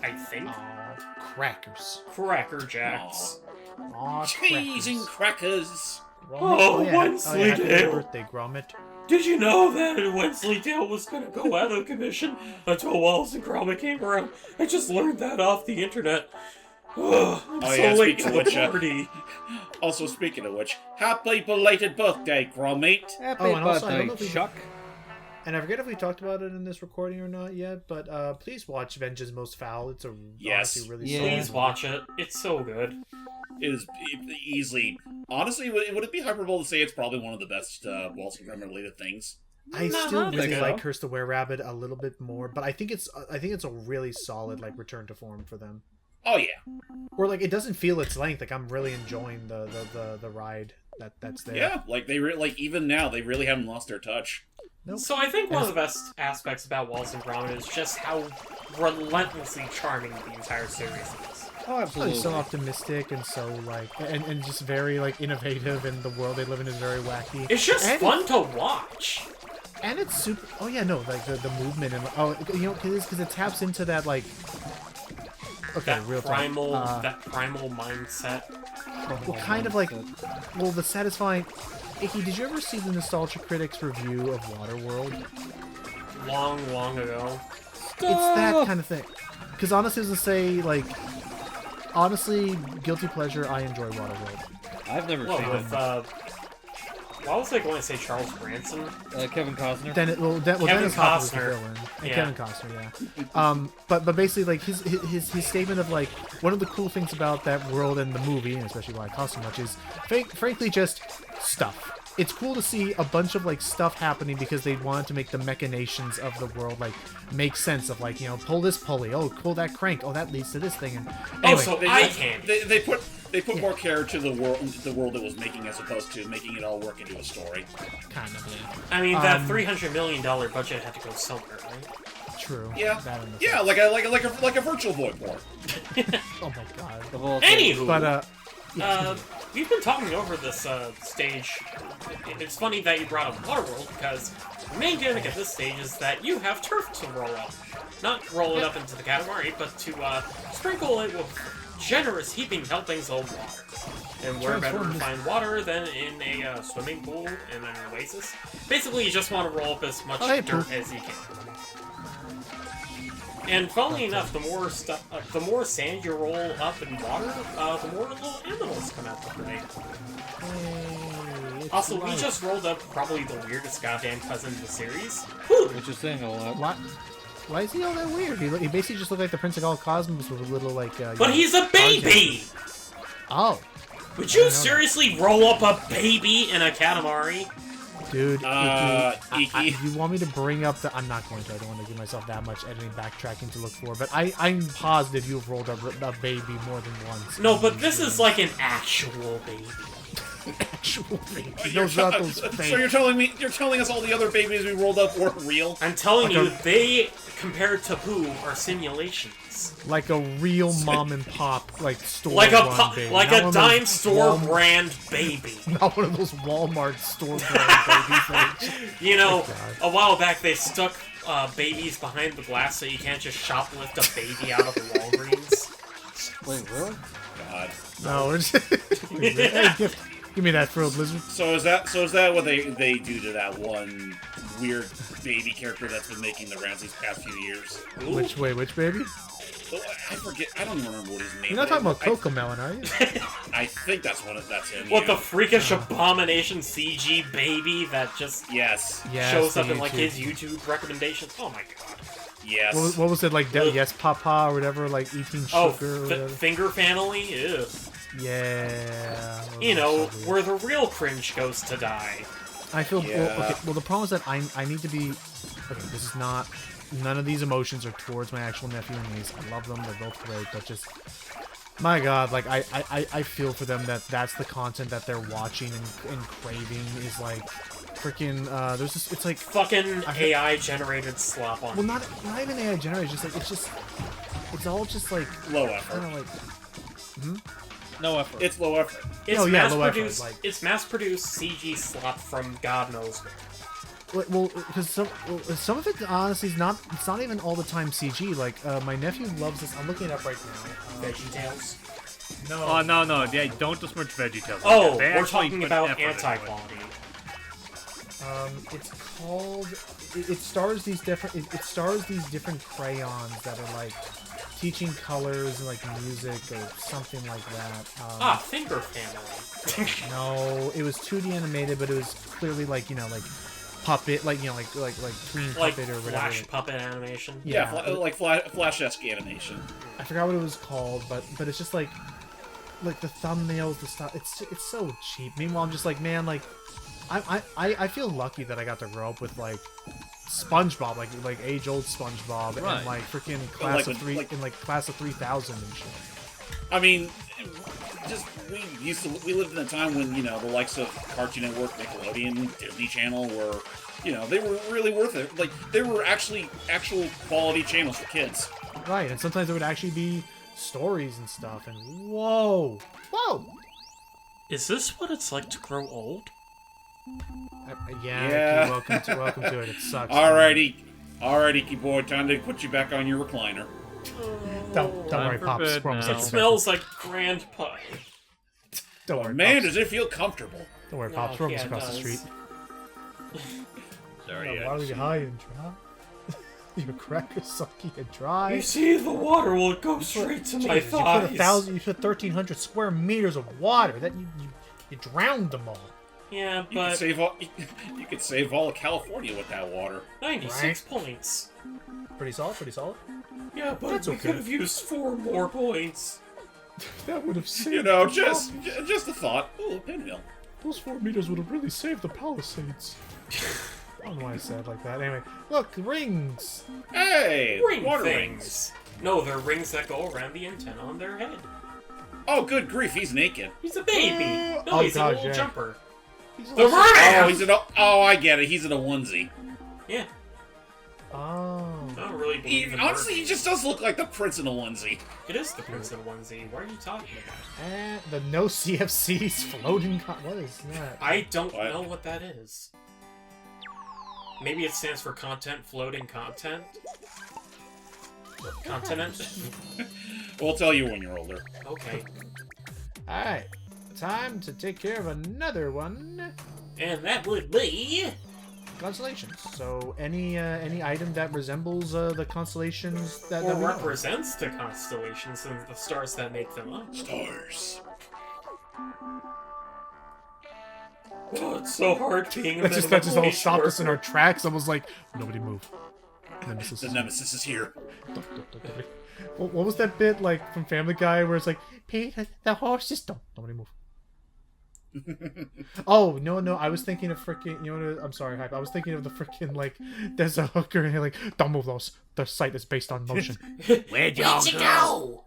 I think. Crackers. Cracker Jacks. Aw, Cheese and crackers. Oh, Wensleydale. Happy birthday, Gromit. Did you know that Wensleydale was going to go out of commission until Wallace and Gromit came around? I just learned that off the internet. I'm so late to the party. Also, speaking of which, happy belated birthday, Gromit. Happy and also, I don't birthday, know if we- Chuck. And I forget if we talked about it in this recording or not yet, but please watch Vengeance Most Foul. It's a honestly really Yeah. solid Please movie. watch it. It's so good. It is easily... Honestly, would it be hyperbole to say it's probably one of the best Wallace and Gromit related things? I No, still I really think like so. Curse the Were-Rabbit a little bit more, but I think it's a really solid like return to form for them. Oh, yeah. Or like it doesn't feel its length. Like I'm really enjoying the ride that's there. Yeah, like even now, they really haven't lost their touch. Nope. So I think one of the best aspects about Wallace and Gromit is just how relentlessly charming the entire series is. Oh, Oh, absolutely. he's so optimistic and so like and just very like innovative, and the world they live in is very wacky. It's just And fun to watch. And it's super. Oh yeah, no, like the movement and because it taps into that like. Okay, That real time. primal mindset. Well, kind of like, well, the satisfying. Ikki, did you ever see the Nostalgia Critics review of Waterworld? Long ago. It's that kind of thing. Because honestly, I was gonna say like, honestly, guilty pleasure. I enjoy Waterworld. I've never Well, seen with it. why was I going to say Charles Branson? Kevin Costner. Dennis Hopper was the Costner. villain, and Yeah. Kevin Costner, yeah. But basically, like his statement of like one of the cool things about that world and the movie, and especially why it costs so much, is frankly just stuff. It's cool to see a bunch of like stuff happening because they wanted to make the machinations of the world like make sense of like pull this pulley, oh pull that crank, oh that leads to this thing, and anyway, so They, eye candy. they put more care to the world it was making as opposed to making it all work into a story. kind of I mean, that $300 million budget had to go somewhere, right? true. Yeah, That and the yeah, like a virtual void port. Oh my god. The whole Anywho, But we've been talking over this stage. It's funny that you brought up Waterworld because the main gimmick at this stage is that you have turf to roll up. Not roll it up into the Katamari, but to sprinkle it with generous heaping helpings of water. And where better to find water than in a swimming pool in an oasis? Basically, you just want to roll up as much dirt as you can. And funnily enough, the more sand you roll up in water, the more little animals come out the grenade. Also, we just rolled up probably the weirdest goddamn cousin in the series. Which is saying a lot. What? Why is he all that weird? He basically just looked like the Prince of All Cosmos with a little like. But he's a baby. Oh, Would you seriously roll up a baby in a Katamari? dude. Ikki. You want me to bring up the? I'm not going to. I don't want to give myself that much editing backtracking to look for. But I'm positive you've rolled up a baby more than once. No, but this is like an actual baby. Actual baby. So you're telling us all the other babies we rolled up weren't real? I'm telling you, they, compared to Pooh, are simulations. Like a real mom and pop like store Like run baby. like Not a one of dime those store Walmart- brand baby. Not one of those Walmart store brand baby things. You know, God. a while back they stuck babies behind the glass so you can't just shoplift a baby out of the Walgreens. Wait, really? God. No, we're just... Hey, give me that frilled lizard. So is that what they do to that one weird baby character that's been making the rounds these past few years? Which baby? Oh, I forget. I don't even remember what his name. You're not talking about Coco. Cocomelon, are you? I think that's him. What, yeah. the freakish abomination CG baby that just Yes. shows up the in like YouTube. his YouTube recommendations? Oh my god. Yes. What was it like? Yes, Papa or whatever, like eating sugar Oh, or whatever. finger family? Ew. Yeah. You know, So weird. where the real cringe goes to die. I feel Yeah. well, the problem is that I need to be. Okay, this is not. None of these emotions are towards my actual nephew and niece. I love them; they're both great. But just, my God, like I feel for them that that's the content that they're watching and craving is like, freaking. There's just it's like Fucking AI generated slop on. well, not even AI generated. It's all just like Low kind effort. of like. No effort. It's low effort. It's Oh, yeah, mass low effort, produced. like- It's mass produced CG slop from God knows where. Well, because some of it honestly is not. It's not even all the time CG. Like my nephew loves this. I'm looking it up right now. VeggieTales. No. Oh no, yeah, don't besmirch VeggieTales. Oh, They we're actually talking put about effort into it. anti-quality. It's called. It stars these different. It stars these different crayons that are like teaching colors and like music or something like that. Finger Family. No, it was 2D animated, but it was clearly like puppet, like tween Like puppet or whatever. Flash puppet animation. Yeah, like Flash-esque animation. I forgot what it was called, but it's just like the thumbnails, the stuff. It's so cheap. Meanwhile, I'm just like, man, like I feel lucky that I got to grow up with like SpongeBob, like age-old SpongeBob, Right. and like freaking class of 3000 and shit. I mean, we lived in a time when the likes of Cartoon Network, Nickelodeon, Disney Channel were, they were really worth it. Like they were actual quality channels for kids. Right, and sometimes there would actually be stories and stuff. And whoa. Is this what it's like to grow old? Yeah. Welcome to it. It sucks. Alrighty, Ikki boy, time to put you back on your recliner. Don't worry, for Pops. bed Promise now. I'll It be smells like grandpa. back. Don't worry, Man, Pops. does it feel comfortable? Don't worry, No, Pops. We're almost yeah, it across the does. street. Sorry, Why are you high and dry? Your crackers sucky and dry. You see, the water will go straight to my Jesus, thighs. you put 1,300 square meters of water. That you drowned them all. Yeah, You but could save all of California with that water. 96 points. Pretty solid. Yeah, but That's we okay. could have used 4 more points. That would have saved. Just a thought. Ooh, a pinwheel. Those 4 meters would have really saved the Palisades. I don't know why I said it like that. Anyway, look, rings. Hey, Ring water things. rings. No, they're rings that go around the antenna on their head. Oh, good grief, he's naked. He's a baby. No, Oh, he's a gosh, little yeah. jumper. He's The merman! I get it. He's in a onesie. Yeah, Oh. I don't really believe in Honestly, he mermaids. just does look like the prince in a onesie. It is the Prince in onesie. What are you talking about? And the no CFCs floating. What is that? I don't What? know what that is. Maybe it stands for content floating content? Continent? We'll tell you when you're older. Okay. Alright, time to take care of another one. And that would be... Constellations. So any item that resembles the constellations that Or we know. represents the constellations and the stars that make them up. Stars. Oh, it's so hard being a That just all minimum stopped wage us in our tracks. I was like, nobody move. Nemesis. The nemesis is here. What was that bit like from Family Guy where it's like, Peter, the horses don't. Nobody move. Oh no! I was thinking of freaking. You know what? I'm sorry, Hype. I was thinking of the freaking like. There's a hooker and you're like, don't move those. The site is based on motion. Where'd y'all go?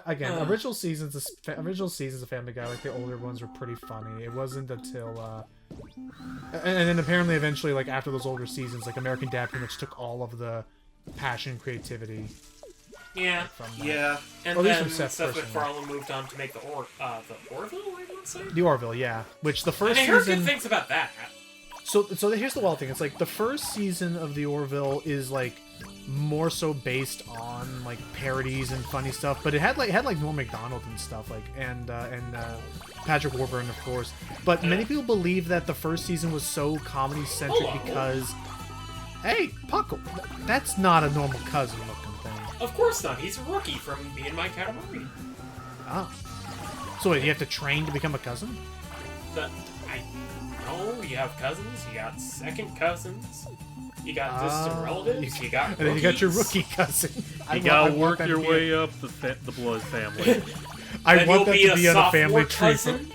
Again, original seasons of Family Guy, like the older ones, were pretty funny. It wasn't until and then apparently eventually, like after those older seasons, like American Dad pretty much took all of the passion and creativity Yeah. from that. Yeah. And At least then from Seth Seth personally. MacFarlane moved on to make the Orville, I would say? The Orville, yeah. Which the And first I heard season. good things about that. So here's the wild thing. It's like the first season of the Orville is like more so based on like parodies and funny stuff, but it had like Norm Macdonald and stuff like and Patrick Warburton, of course. But many people believe that the first season was so comedy centric Hello. because, hey, Puckle, that's not a normal cousin looking thing. Of course not. He's a rookie from Me and My Katamari. Ah, so wait, you have to train to become a cousin? I know you have cousins. You got second cousins. You got distant relatives. You got And then you got your rookies. rookie cousin. You gotta work your way up the blood family. I Then want you'll that be to a be on a sophomore family tree. cousin.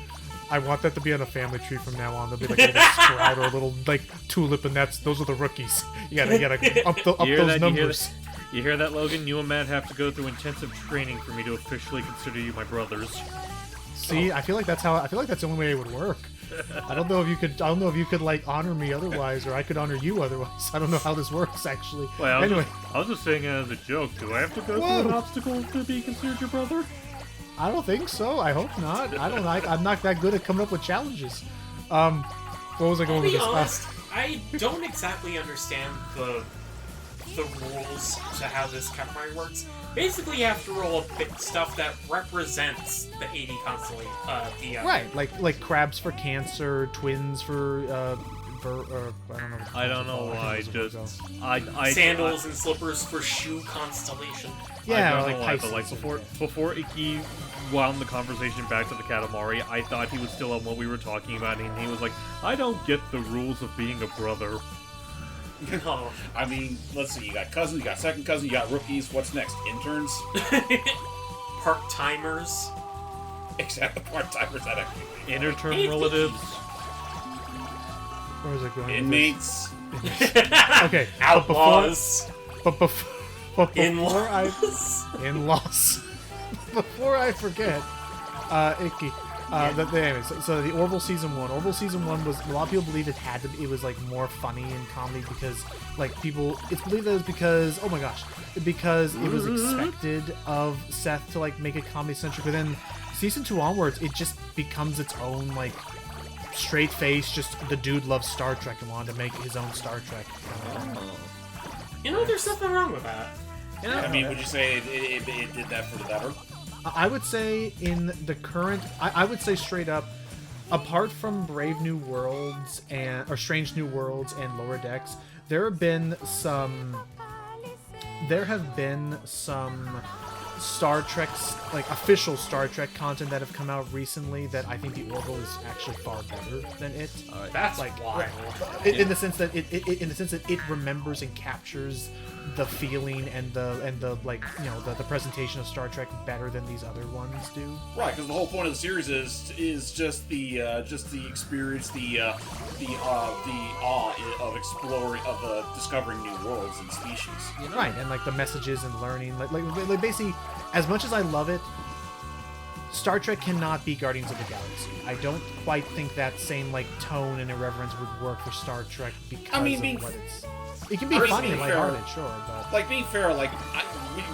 I want that to be on a family tree from now on. There'll be like a little sprout or a little like tulip, and those are the rookies. You gotta up You hear those that? numbers. You hear that, Logan? You and Matt have to go through intensive training for me to officially consider you my brothers. See, I feel like that's the only way it would work. I don't know if you could like honor me otherwise, or I could honor you otherwise. I don't know how this works actually. Well, Anyway, I was just saying it as a joke. Do I have to go through an obstacle to be considered your brother? I don't think so. I hope not. I'm not that good at coming up with challenges. What was I going I'll with be this? honest, I don't exactly understand the rules to how this Katamari works. Basically, you have to roll a bit stuff that represents the 80 constellation. Right, like crabs for cancer, twins for I don't know. why. Sandals and slippers for shoe constellation. Yeah, I don't like know why, but Pisces, like before Ikki wound the conversation back to the Katamari, I thought he was still on what we were talking about, and he was like, "I don't get the rules of being a brother." No. I mean, let's see. You got cousins, you got second cousin, you got rookies. What's next? Interns? Part-timers. Exactly, part-timers. That actually. Interterm relatives. Where was I going? Inmates. Okay. Outlaws. But before In-laws. in-laws. Before I forget, Ikki. Anyways, so the Orville season 1. Orville season 1 was, a lot of people believe it was like more funny and comedy because like it's believed that it was because, oh my gosh, because it was expected of Seth to like make it comedy centric, but then season 2 onwards it just becomes its own like straight face, just the dude loves Star Trek and wanted to make his own Star Trek. You know, there's nothing wrong with that. Yeah. I mean, would you say it did that for the better? I would say in the current, I would say straight up, apart from Brave New Worlds or Strange New Worlds and Lower Decks, there have been some Star Trek, like official Star Trek content that have come out recently that I think the Orville is actually far better than it. That's like wild. in the sense that it remembers and captures the feeling and the like, you know, the presentation of Star Trek better than these other ones do. Right, because the whole point of the series is just the experience, the awe of exploring, of discovering new worlds and species. You know? Right, and like the messages and learning, like basically, as much as I love it, Star Trek cannot be Guardians of the Galaxy. I don't quite think that same like tone and irreverence would work for Star Trek because of what it's. It can be funny and lighthearted, sure, but like being fair, like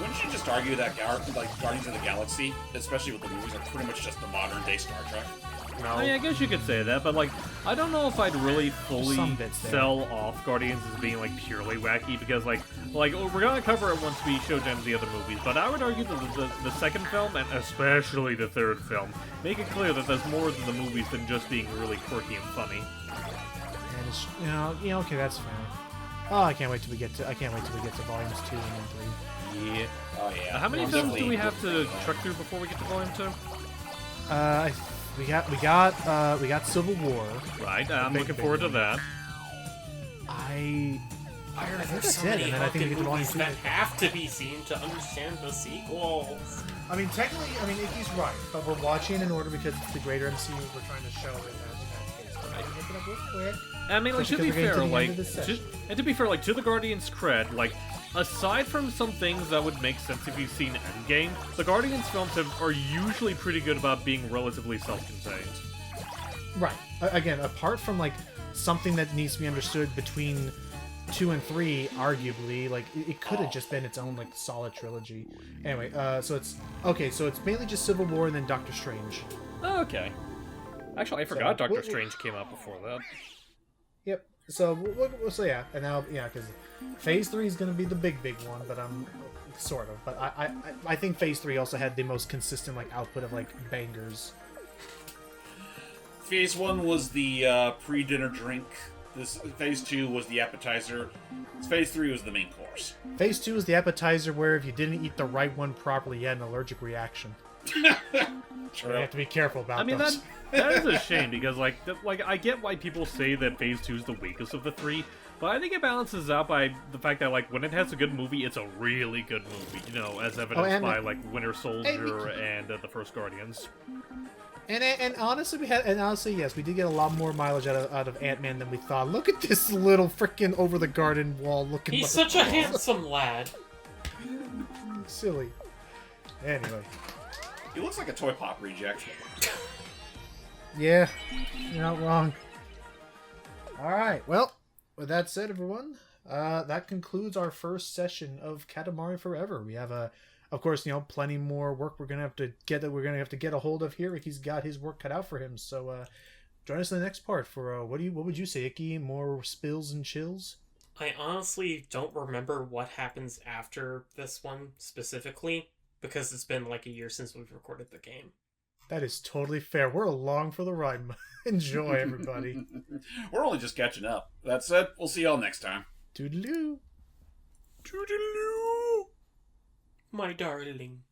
wouldn't you just argue that Guardians of the Galaxy, especially with the movies, are pretty much just the modern day Star Trek? No. I mean, I guess you could say that, but like, I don't know if I'd really fully Some bits there. sell off Guardians as being like purely wacky, because like we're gonna cover it once we show Gems the other movies, but I would argue that the second film, and especially the third film, make it clear that there's more to the movies than just being really quirky and funny. and it's, you know, okay, that's fair. Oh, I can't wait till we get to volumes 2 and 3. Yeah. Oh yeah. How many I'm films do definitely we have to looking truck through before we get to volume 2? We got Civil War. Right, I'm looking forward to that. I think There's that's so it, many and then I think we fucking get to volume movies 2. that have to be seen to understand the sequels. I mean, technically, Ikki's right, but we're watching in order because it's the greater MCU we're trying to show in that case. But I can look it up real quick. I mean, like, to Especially be because we're fair, getting to the end like, of this session. to be fair, like, to the Guardians' cred, like, aside from some things that would make sense if you've seen Endgame, the Guardians films are usually pretty good about being relatively self-contained. Right. Again, apart from like something that needs to be understood between 2 and 3, arguably, like it could have just been its own like solid trilogy. Anyway, so it's mainly just Civil War and then Doctor Strange. Oh, okay. Actually, I forgot Doctor Strange came out before that. Yep. So yeah, and now because Phase 3 is going to be the big one, but sort of. But I think Phase 3 also had the most consistent like output of like bangers. Phase 1 was the pre-dinner drink. Phase 2 was the appetizer. Phase 3 was the main course. Phase 2 is the appetizer where if you didn't eat the right one properly, you had an allergic reaction. True. You have to be careful about I mean, those. that is a shame, because, like, I get why people say that Phase 2 is the weakest of the three, but I think it balances out by the fact that, like, when it has a good movie, it's a really good movie, you know, as evidenced by, like, Winter Soldier and the first Guardians. And honestly, yes, we did get a lot more mileage out of Ant-Man than we thought. Look at this little freaking over the garden wall looking. He's such a handsome lad. Silly. Anyway. He looks like a Toy Pop reject. Yeah, you're not wrong. All right. Well, with that said, everyone, that concludes our first session of Katamari Forever. We have of course, plenty more work we're gonna have to get a hold of here. He's got his work cut out for him. So join us in the next part for what would you say, Ikki? More spills and chills? I honestly don't remember what happens after this one specifically, because it's been like a year since we've recorded the game. That is totally fair. We're along for the ride. Enjoy, everybody. We're only just catching up. That said, we'll see y'all next time. Toodaloo. Toodaloo. My darling.